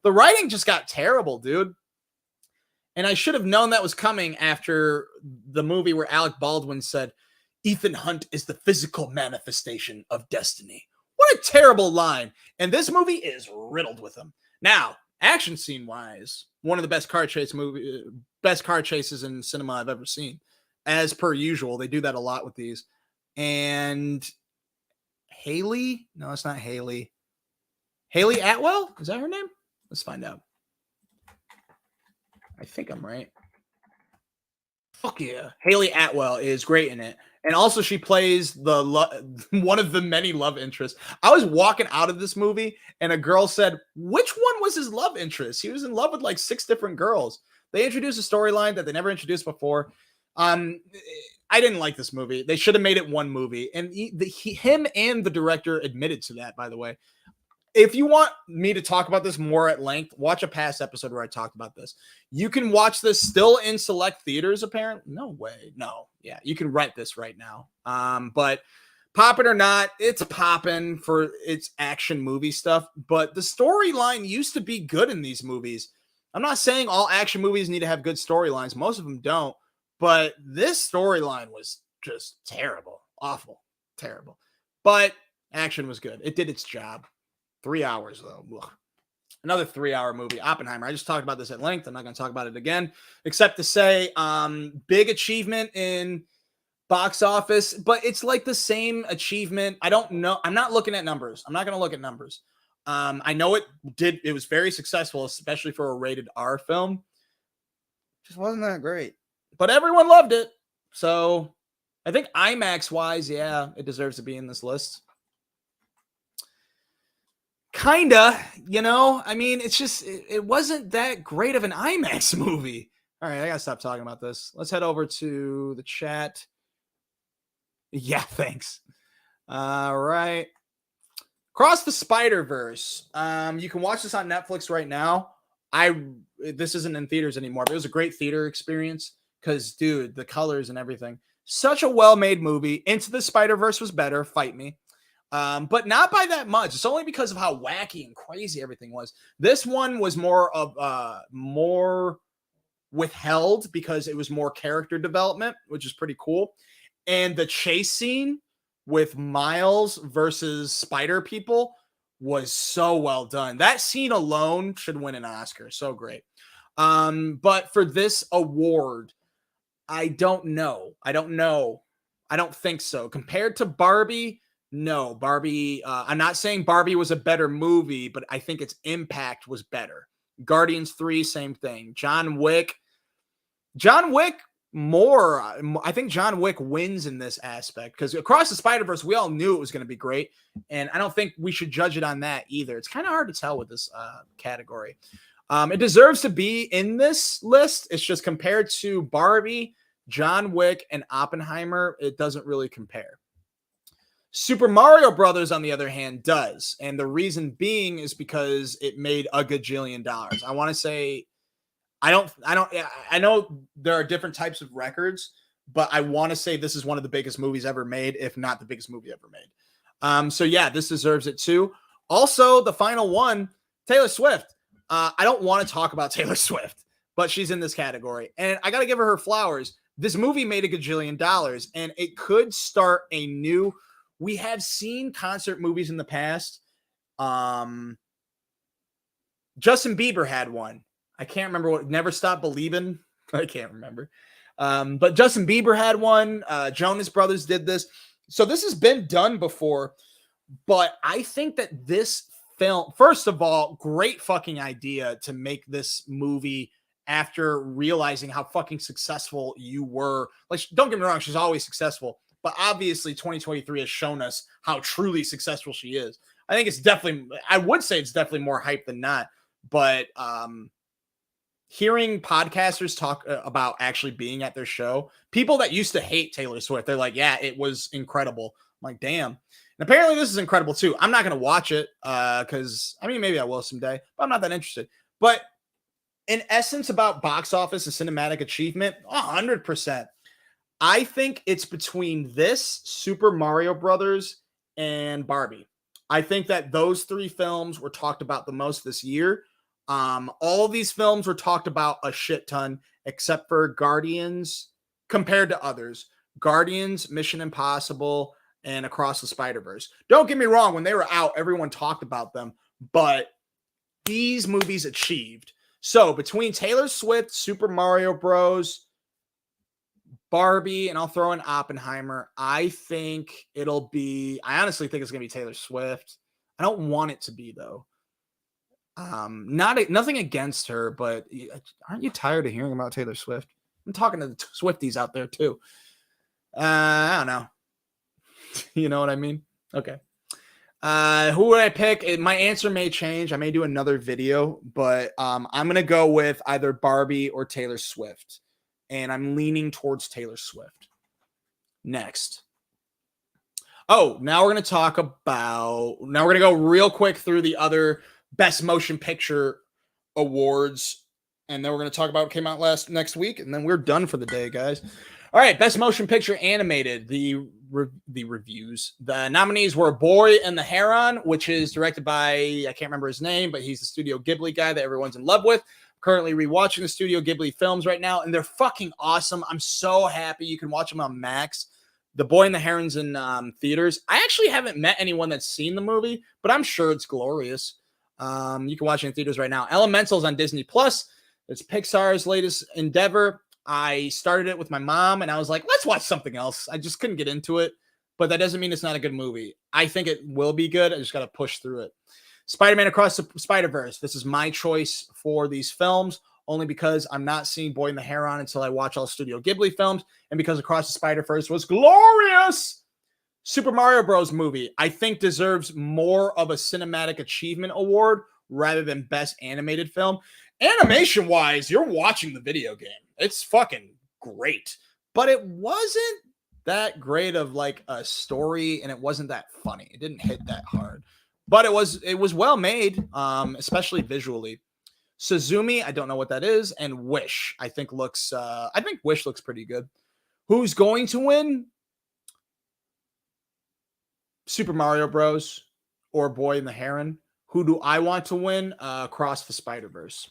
The writing just got terrible, dude. And I should have known that was coming after the movie where Alec Baldwin said, Ethan Hunt is the physical manifestation of destiny. What a terrible line. And this movie is riddled with them. Now, action scene wise, one of the best car chases in cinema I've ever seen. As per usual, they do that a lot with these. And Haley? No, it's not Haley. Haley Atwell? Is that her name? Let's find out. I think I'm right. Fuck yeah. Haley Atwell is great in it. And also she plays one of the many love interests. I was walking out of this movie and a girl said, which one was his love interest? He was in love with like 6 different girls. They introduced a storyline that they never introduced before. I didn't like this movie. They should have made it one movie. And him and the director admitted to that, by the way. If you want me to talk about this more at length, watch a past episode where I talked about this. You can watch this still in select theaters, apparently. No way. No. Yeah, you can rent this right now. But poppin' or not, it's poppin' for its action movie stuff. But the storyline used to be good in these movies. I'm not saying all action movies need to have good storylines. Most of them don't. But this storyline was just terrible. Awful. Terrible. But action was good. It did its job. 3 hours, though. Ugh. Another 3-hour movie, Oppenheimer. I just talked about this at length. I'm not going to talk about it again, except to say big achievement in box office, but it's like the same achievement. I don't know. I'm not looking at numbers. I'm not going to look at numbers. I know it was very successful, especially for a rated R film. Just wasn't that great. But everyone loved it. So I think IMAX-wise, yeah, it deserves to be in this list. Kinda, I mean, it's just, it wasn't that great of an IMAX movie. All right, I gotta stop talking about this. Let's head over to the chat. Yeah, thanks. All right. Cross the Spider-Verse. You can watch this on Netflix right now. This isn't in theaters anymore, but it was a great theater experience because, dude, the colors and everything. Such a well-made movie. Into the Spider-Verse was better. Fight me. But not by that much. It's only because of how wacky and crazy everything was. This one was more withheld because it was more character development, which is pretty cool. And the chase scene with Miles versus Spider people was so well done. That scene alone should win an Oscar. So great. But for this award, I don't know. I don't think so. Compared to Barbie, no, Barbie. I'm not saying Barbie was a better movie, but I think its impact was better. Guardians 3, same thing. John Wick more. I think John Wick wins in this aspect because Across the Spider-Verse, we all knew it was going to be great. And I don't think we should judge it on that either. It's kind of hard to tell with this category. It deserves to be in this list. It's just compared to Barbie, John Wick, and Oppenheimer, it doesn't really compare. Super Mario Brothers, on the other hand, does. And the reason being is because it made a gajillion dollars. I want to say, I know there are different types of records, but I want to say this is one of the biggest movies ever made, if not the biggest movie ever made. So yeah, this deserves it too. Also, the final one, Taylor Swift. I don't want to talk about Taylor Swift, but she's in this category. And I got to give her flowers. This movie made a gajillion dollars, and it could start a new... We have seen concert movies in the past. Justin Bieber had one. I can't remember what. Never Stop Believin'. I can't remember. But Justin Bieber had one. Jonas Brothers did this. So this has been done before. But I think that this film, first of all, great fucking idea to make this movie after realizing how fucking successful you were. Like, don't get me wrong, she's always successful. But obviously 2023 has shown us how truly successful she is. I think it's definitely, I would say it's definitely more hype than not. But hearing podcasters talk about actually being at their show, people that used to hate Taylor Swift, they're like, yeah, it was incredible. I'm like, damn. And apparently this is incredible too. I'm not going to watch it because, I mean, maybe I will someday, but I'm not that interested. But in essence, about box office and cinematic achievement, 100%. I think it's between this, Super Mario Brothers, and Barbie. I think that those three films were talked about the most this year. All of these films were talked about a shit ton, except for Guardians, compared to others. Guardians, Mission Impossible, and Across the Spider-Verse. Don't get me wrong, when they were out, everyone talked about them, but these movies achieved. So between Taylor Swift, Super Mario Bros., Barbie, and I'll throw in Oppenheimer, I honestly think it's going to be Taylor Swift. I don't want it to be, though. Nothing against her, but aren't you tired of hearing about Taylor Swift? I'm talking to the Swifties out there, too. I don't know. You know what I mean? Okay. Who would I pick? My answer may change. I may do another video, but I'm gonna go with either Barbie or Taylor Swift, and I'm leaning towards Taylor Swift. Next. Oh, now we're gonna talk about. Now we're gonna go real quick through the other Best Motion Picture awards, and then we're gonna talk about what came out next week, and then we're done for the day, guys. All right, Best Motion Picture Animated. The reviews. The nominees were Boy and the Heron, which is directed by, I can't remember his name, but he's the Studio Ghibli guy that everyone's in love with. Currently rewatching the Studio Ghibli films right now, and they're fucking awesome. I'm so happy you can watch them on Max. The Boy and the Heron's in theaters. I actually haven't met anyone that's seen the movie, but I'm sure it's glorious. You can watch it in theaters right now. Elemental's on Disney Plus. It's Pixar's latest endeavor. I started it with my mom, and I was like, let's watch something else. I just couldn't get into it, but that doesn't mean it's not a good movie. I think it will be good. I just got to push through it. Spider-Man Across the Spider-Verse. This is my choice for these films, only because I'm not seeing Boy and the Heron until I watch all Studio Ghibli films, and because Across the Spider-Verse was glorious. Super Mario Bros. Movie, I think, deserves more of a cinematic achievement award rather than Best Animated Film. Animation-wise, you're watching the video game. It's fucking great. But it wasn't that great of like a story, and it wasn't that funny. It didn't hit that hard. But it was well made, especially visually. Suzumi, I don't know what that is, and Wish, I think Wish looks pretty good. Who's going to win? Super Mario Bros. Or Boy and the Heron. Who do I want to win? Across the Spider-Verse.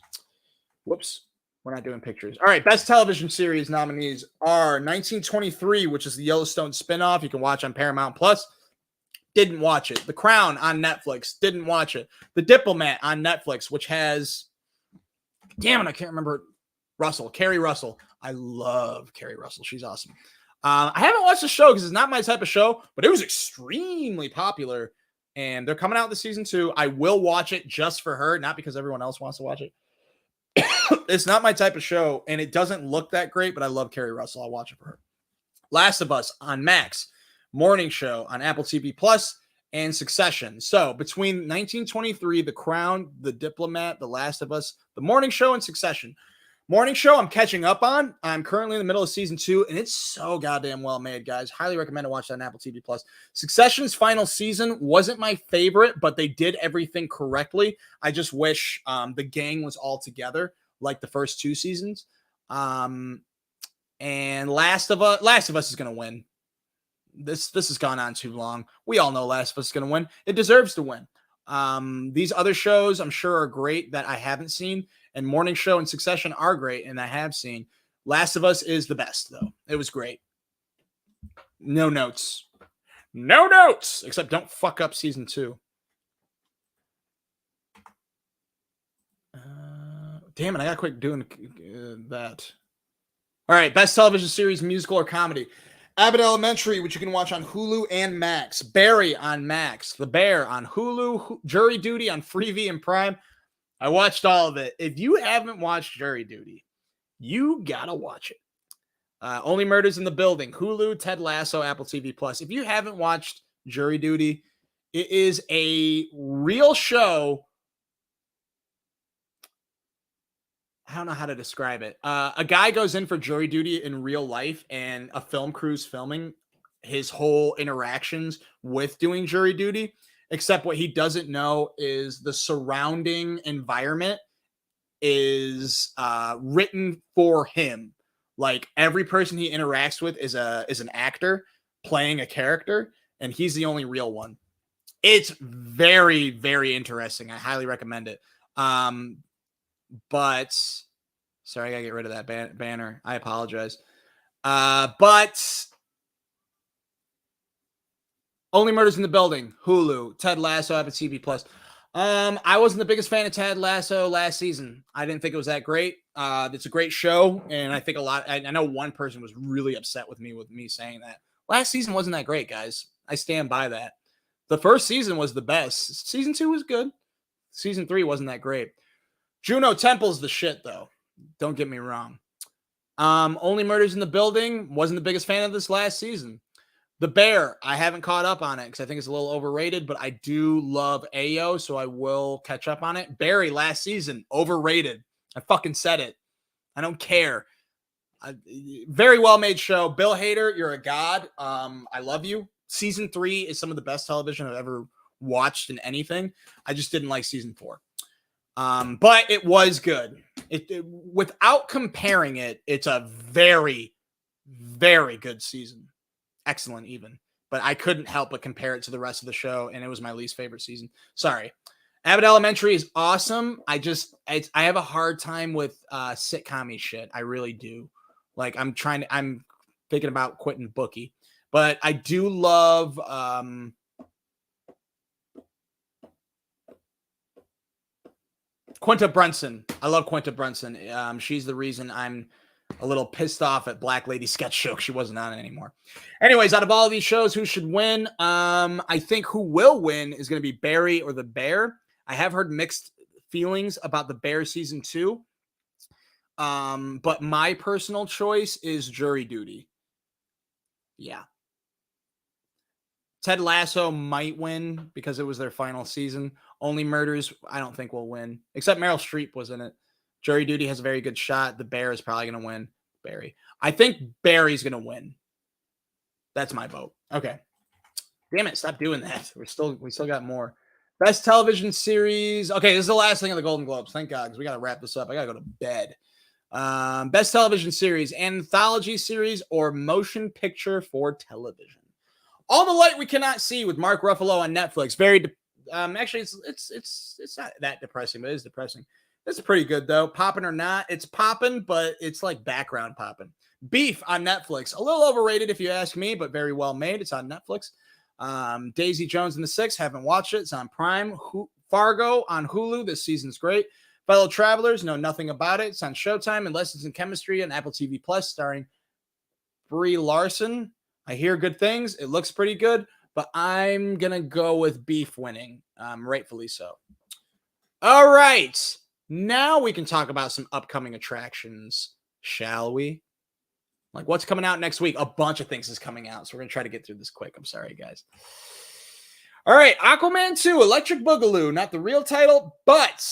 Whoops. We're not doing pictures. All right. Best television series nominees are 1923, which is the Yellowstone spinoff. You can watch on Paramount Plus. Didn't watch it. The Crown on Netflix. Didn't watch it. The Diplomat on Netflix, which has, damn it, I can't remember. Carrie Russell. I love Carrie Russell. She's awesome. I haven't watched the show because it's not my type of show, but it was extremely popular. And they're coming out with season 2. I will watch it just for her, not because everyone else wants to watch it. It's not my type of show, and it doesn't look that great, but I love Carrie Russell. I'll watch it for her. Last of Us on Max, Morning Show on Apple TV Plus, and Succession. So between 1923, The Crown, The Diplomat, The Last of Us, The Morning Show, and Succession. Morning Show I'm catching up on. I'm currently in the middle of season 2, and it's so goddamn well made, guys. Highly recommend to watch that on Apple TV Plus. Succession's final season wasn't my favorite, but they did everything correctly. I just wish the gang was all together like the first 2 seasons. And Last of Us is going to win. This has gone on too long. We all know Last of Us is going to win. It deserves to win. These other shows I'm sure are great that I haven't seen, and Morning Show and Succession are great and I have seen. Last of Us is the best, though. It was great. No notes, except don't fuck up season 2. Damn it, I gotta quit doing that. All right, best television series, musical or comedy. Abbott Elementary, which you can watch on Hulu and Max. Barry on Max. The Bear on Hulu. Jury Duty on Freevee and Prime. I watched all of it. If you haven't watched Jury Duty, you gotta watch it. Only Murders in the Building. Hulu, Ted Lasso, Apple TV Plus. If you haven't watched Jury Duty, it is a real show. I don't know how to describe it. A guy goes in for jury duty in real life, and a film crew's filming his whole interactions with doing jury duty. Except what he doesn't know is the surrounding environment is written for him. Like every person he interacts with is an actor playing a character, and he's the only real one. It's very, very interesting. I highly recommend it. But sorry, I gotta get rid of that banner. I apologize. But Only Murders in the Building, Hulu, Ted Lasso, Apple TV Plus. I wasn't the biggest fan of Ted Lasso last season. I didn't think it was that great. It's a great show, and I think I know one person was really upset with me saying that. Last season wasn't that great, guys. I stand by that. The first season was the best. Season 2 was good. Season 3 wasn't that great. Juno Temple's the shit, though. Don't get me wrong. Only Murders in the Building. Wasn't the biggest fan of this last season. The Bear, I haven't caught up on it because I think it's a little overrated, but I do love Ayo, so I will catch up on it. Barry, last season, overrated. I fucking said it. I don't care. Very well made show. Bill Hader, you're a god. I love you. Season 3 is some of the best television I've ever watched in anything. I just didn't like season 4. But it was good. Without comparing it, it's a very, very good season. Excellent even, but I couldn't help but compare it to the rest of the show, and it was my least favorite season. Sorry. Abbott Elementary is awesome. I have a hard time with sitcom-y shit. I really do. Like I'm thinking about quitting Bookie, but I do love Quinta Brunson. I love Quinta Brunson. She's the reason I'm a little pissed off at Black Lady Sketch Show. She wasn't on it anymore. Anyways, out of all of these shows, who should win? I think who will win is going to be Barry or the Bear. I have heard mixed feelings about the Bear season 2. But my personal choice is Jury Duty. Yeah. Ted Lasso might win because it was their final season. Only Murders, I don't think will win. Except Meryl Streep was in it. Jury Duty has a very good shot. The Bear is probably going to win. Barry. I think Barry's going to win. That's my vote. Okay. Damn it. Stop doing that. We still got more. Best television series. Okay. This is the last thing of the Golden Globes. Thank God, because we got to wrap this up. I got to go to bed. Best television series, anthology series, or motion picture for television. All the Light We Cannot See with Mark Ruffalo on Netflix. Actually, it's not that depressing, but it is depressing. It's pretty good though. Poppin' or not, it's poppin', but it's like background poppin'. Beef on Netflix, a little overrated if you ask me, but very well made. It's on Netflix. Daisy Jones and the Six, haven't watched it. It's on Prime. Fargo on Hulu. This season's great. Fellow Travelers, know nothing about it. It's on Showtime, and Lessons in Chemistry on Apple TV Plus, starring Brie Larson. I hear good things. It looks pretty good, but I'm gonna go with Beef winning, rightfully so. All right. Now we can talk about some upcoming attractions, shall we? Like what's coming out next week? A bunch of things is coming out, so we're going to try to get through this quick. I'm sorry, guys. All right, Aquaman 2, Electric Boogaloo, not the real title, but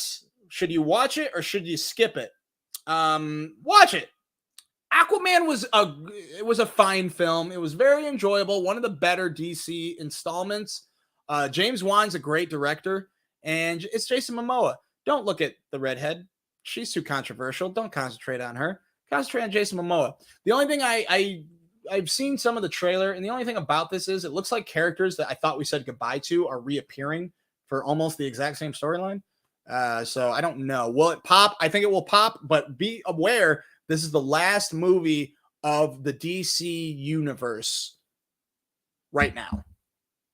should you watch it or should you skip it? Watch it. Aquaman was a fine film. It was very enjoyable, one of the better DC installments. James Wan's a great director, and it's Jason Momoa. Don't look at the redhead. She's too controversial. Don't concentrate on her. Concentrate on Jason Momoa. The only thing I've seen some of the trailer, and the only thing about this is it looks like characters that I thought we said goodbye to are reappearing for almost the exact same storyline. So I don't know. Will it pop? I think it will pop, but be aware this is the last movie of the DC universe right now.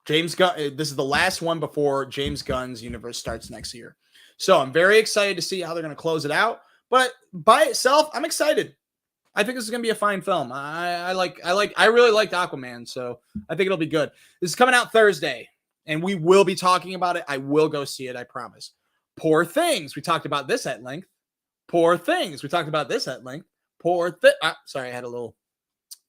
James Gunn. This is the last one before James Gunn's universe starts next year. So I'm very excited to see how they're going to close it out. But by itself, I'm excited. I think this is going to be a fine film. I really liked Aquaman, so I think it'll be good. This is coming out Thursday, and we will be talking about it. I will go see it, I promise. Poor Things. We talked about this at length. Poor Things. We talked about this at length. Sorry, I had a little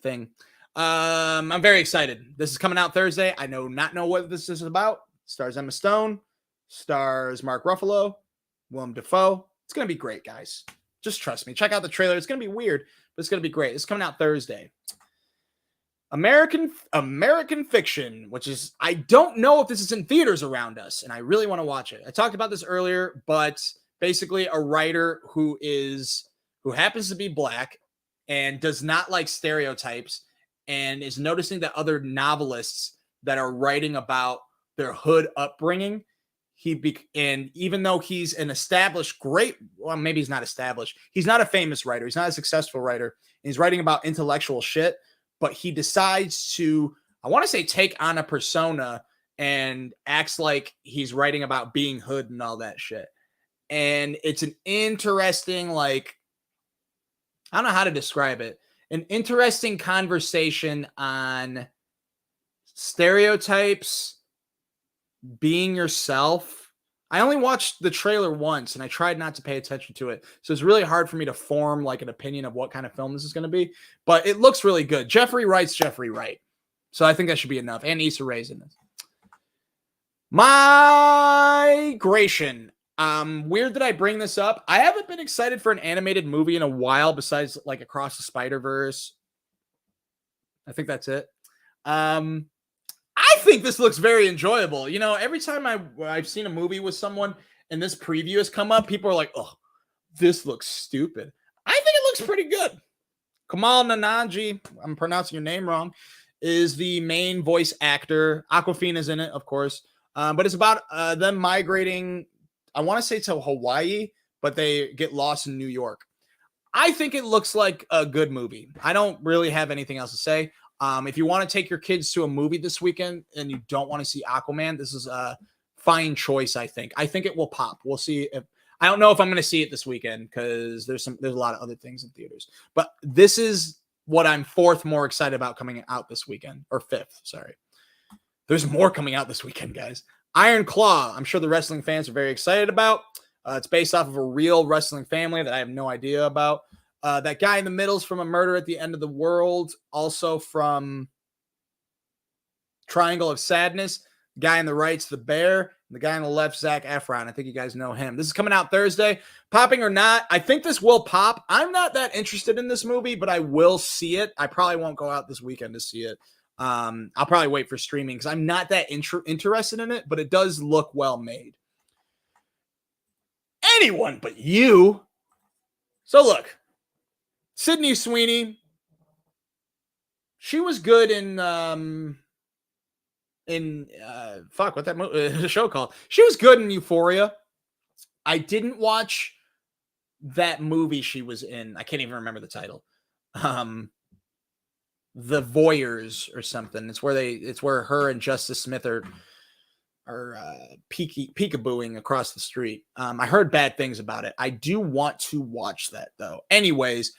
thing. I'm very excited. This is coming out Thursday. I not know what this is about. Stars Emma Stone. Stars Mark Ruffalo. Willem Dafoe. It's going to be great, guys. Just trust me. Check out the trailer. It's going to be weird, but it's going to be great. It's coming out Thursday. American Fiction, which is, I don't know if this is in theaters around us, and I really want to watch it. I talked about this earlier, but basically a writer who happens to be black and does not like stereotypes and is noticing that other novelists that are writing about their hood upbringing, and even though he's an established maybe he's not established. He's not a famous writer. He's not a successful writer. He's writing about intellectual shit, but he decides to, I want to say, take on a persona and acts like he's writing about being hood and all that shit. And it's an interesting, I don't know how to describe it. An interesting conversation on stereotypes, being yourself. I only watched the trailer once and I tried not to pay attention to it. So it's really hard for me to form an opinion of what kind of film this is going to be, but it looks really good. Jeffrey Wright's Jeffrey Wright. So I think that should be enough. And Issa Rae's in this. Migration. Weird that I bring this up. I haven't been excited for an animated movie in a while besides like Across the Spider-Verse. I think that's it. I think this looks very enjoyable. You know, every time I've seen a movie with someone and this preview has come up, people are like, oh, this looks stupid. I think it looks pretty good. Kamal Nanjiani, I'm pronouncing your name wrong, is the main voice actor. Awkwafina's in it, of course. But it's about them migrating, I want to say to Hawaii, but they get lost in New York. I think it looks like a good movie. I don't really have anything else to say. If you want to take your kids to a movie this weekend and you don't want to see Aquaman, this is a fine choice, I think. I think it will pop. We'll see. I don't know if I'm going to see it this weekend because there's a lot of other things in theaters. But this is what I'm fourth more excited about coming out this weekend. Or fifth, sorry. There's more coming out this weekend, guys. Iron Claw, I'm sure the wrestling fans are very excited about. It's based off of a real wrestling family that I have no idea about. That guy in the middle is from A Murder at the End of the World, also from Triangle of Sadness. The guy on the right's The Bear, and the guy on the left, Zac Efron. I think you guys know him. This is coming out Thursday. Popping or not, I think this will pop. I'm not that interested in this movie, but I will see it. I probably won't go out this weekend to see it. I'll probably wait for streaming because I'm not that interested in it, but it does look well made. Anyone but you. So look, Sydney Sweeney, she was good in what that the show called. She was good in Euphoria. I didn't watch that movie she was in. I can't even remember the title. The Voyeurs or something. It's where her and Justice Smith are peekabooing across the street. I heard bad things about it. I do want to watch that though. Anyways,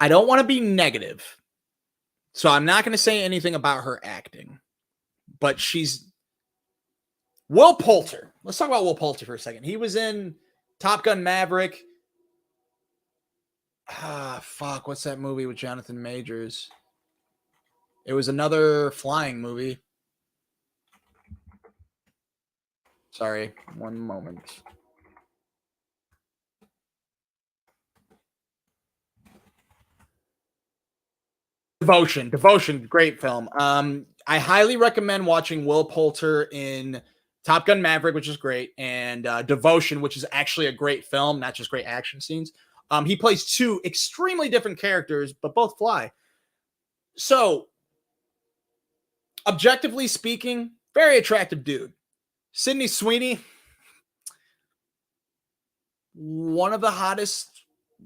I don't want to be negative, so I'm not going to say anything about her acting. But she's Will Poulter. Let's talk about Will Poulter for a second. He was in Top Gun Maverick. What's that movie with Jonathan Majors? It was another flying movie. Sorry, one moment. Devotion, great film. I highly recommend watching Will Poulter in Top Gun Maverick, which is great, and Devotion, which is actually a great film, not just great action scenes. He plays two extremely different characters, but both fly. So, objectively speaking, very attractive dude. Sydney Sweeney, one of the hottest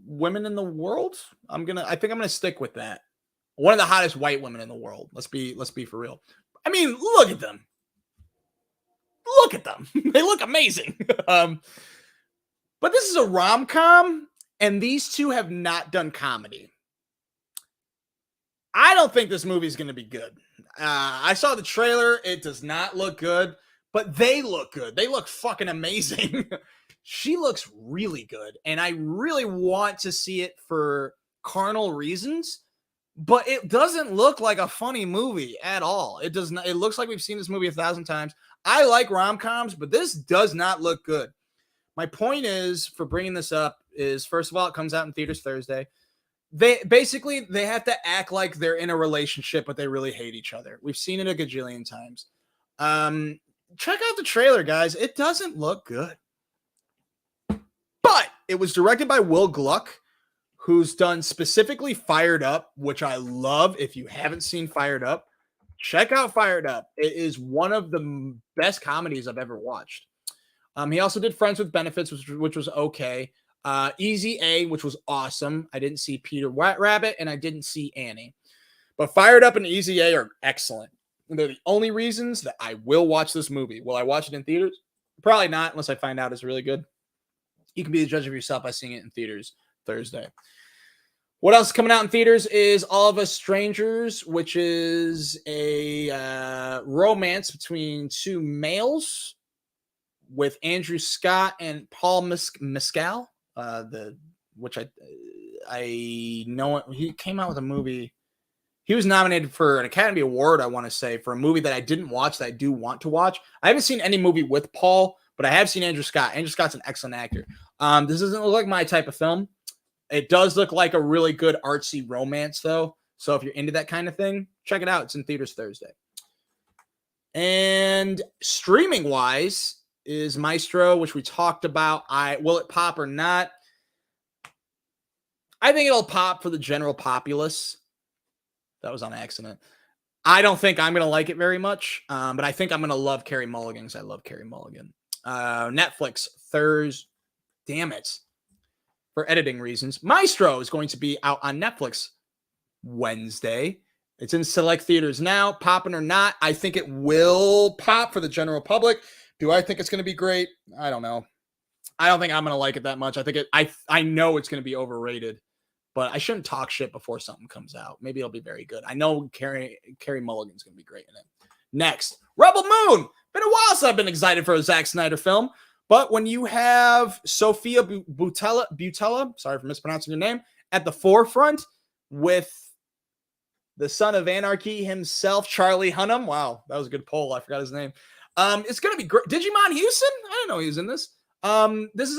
women in the world. I think I'm gonna stick with that. One of the hottest white women in the world. Let's be for real. I mean, look at them. Look at them. They look amazing. But this is a rom-com, and these two have not done comedy. I don't think this movie is going to be good. I saw the trailer. It does not look good, but they look good. They look fucking amazing. She looks really good, and I really want to see it for carnal reasons. But it doesn't look like a funny movie at all. It does not. It looks like we've seen this movie 1,000 times. I like rom-coms, but this does not look good. My point is, for bringing this up, is first of all, it comes out in theaters Thursday. They have to act like they're in a relationship, but they really hate each other. We've seen it a gajillion times. Check out the trailer, guys. It doesn't look good. But it was directed by Will Gluck, who's done specifically Fired Up, which I love. If you haven't seen Fired Up, check out Fired Up. It is one of the best comedies I've ever watched. He also did Friends with Benefits, which was okay. Easy A, which was awesome. I didn't see Peter Rabbit, and I didn't see Annie. But Fired Up and Easy A are excellent. And they're the only reasons that I will watch this movie. Will I watch it in theaters? Probably not, unless I find out it's really good. You can be the judge of yourself by seeing it in theaters Thursday. What else is coming out in theaters is All of Us Strangers, which is a romance between two males with Andrew Scott and Paul Mescal. Which I know he came out with a movie. He was nominated for an Academy Award, I want to say, for a movie that I didn't watch that I do want to watch. I haven't seen any movie with Paul, but I have seen Andrew Scott. Andrew Scott's an excellent actor. This doesn't look like my type of film. It does look like a really good artsy romance, though. So if you're into that kind of thing, check it out. It's in theaters Thursday. And streaming-wise is Maestro, which we talked about. Will it pop or not? I think it'll pop for the general populace. That was on accident. I don't think I'm going to like it very much, but I think I'm going to love Carey Mulligan because I love Carey Mulligan. Netflix, Thursday. Damn it. For editing reasons. Maestro is going to be out on Netflix Wednesday. It's in select theaters now. Popping or not, I think it will pop for the general public. Do I think it's going to be great? I don't know. I don't think I'm going to like it that much. I know it's going to be overrated. But I shouldn't talk shit before something comes out. Maybe it'll be very good. I know Carey Mulligan's going to be great in it. Next, Rebel Moon. Been a while since I've been excited for a Zack Snyder film. But when you have Sophia Boutella, sorry for mispronouncing your name, at the forefront with the son of anarchy himself, Charlie Hunnam. Wow, that was a good poll. I forgot his name. It's going to be great. Digimon Houston? I didn't know he was in this. This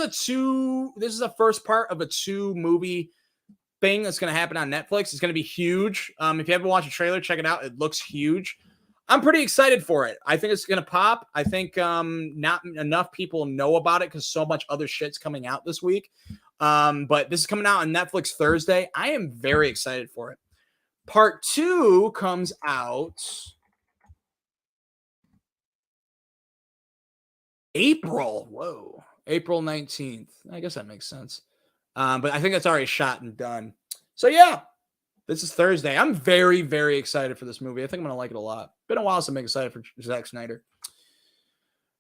is a first part of a 2-movie thing that's going to happen on Netflix. It's going to be huge. If you haven't watched a trailer, check it out. It looks huge. I'm pretty excited for it. I think it's going to pop. I think not enough people know about it because so much other shit's coming out this week. But this is coming out on Netflix Thursday. I am very excited for it. Part 2 comes out April 19th. I guess that makes sense. But I think that's already shot and done. So yeah, this is Thursday. I'm very, very excited for this movie. I think I'm going to like it a lot. Been a while since I'm excited for Zack Snyder.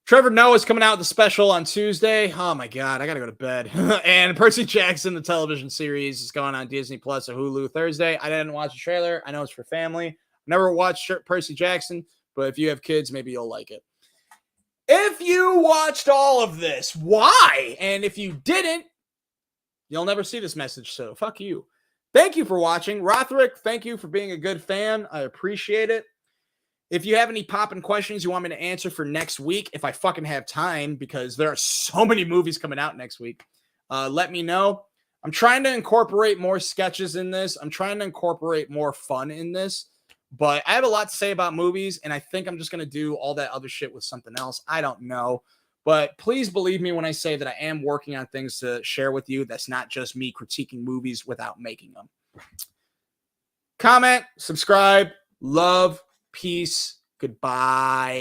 Trevor Noah's coming out with the special on Tuesday. Oh my God, I got to go to bed. And Percy Jackson, the television series, is going on Disney Plus or Hulu Thursday. I didn't watch the trailer. I know it's for family. Never watched Percy Jackson, but if you have kids, maybe you'll like it. If you watched all of this, why? And if you didn't, you'll never see this message, so fuck you. Thank you for watching. Rothrick, thank you for being a good fan. I appreciate it. If you have any poppin' questions you want me to answer for next week, if I fucking have time, because there are so many movies coming out next week, let me know. I'm trying to incorporate more sketches in this. I'm trying to incorporate more fun in this. But I have a lot to say about movies, and I think I'm just going to do all that other shit with something else. I don't know. But please believe me when I say that I am working on things to share with you. That's not just me critiquing movies without making them. Comment, subscribe, love, peace, goodbye.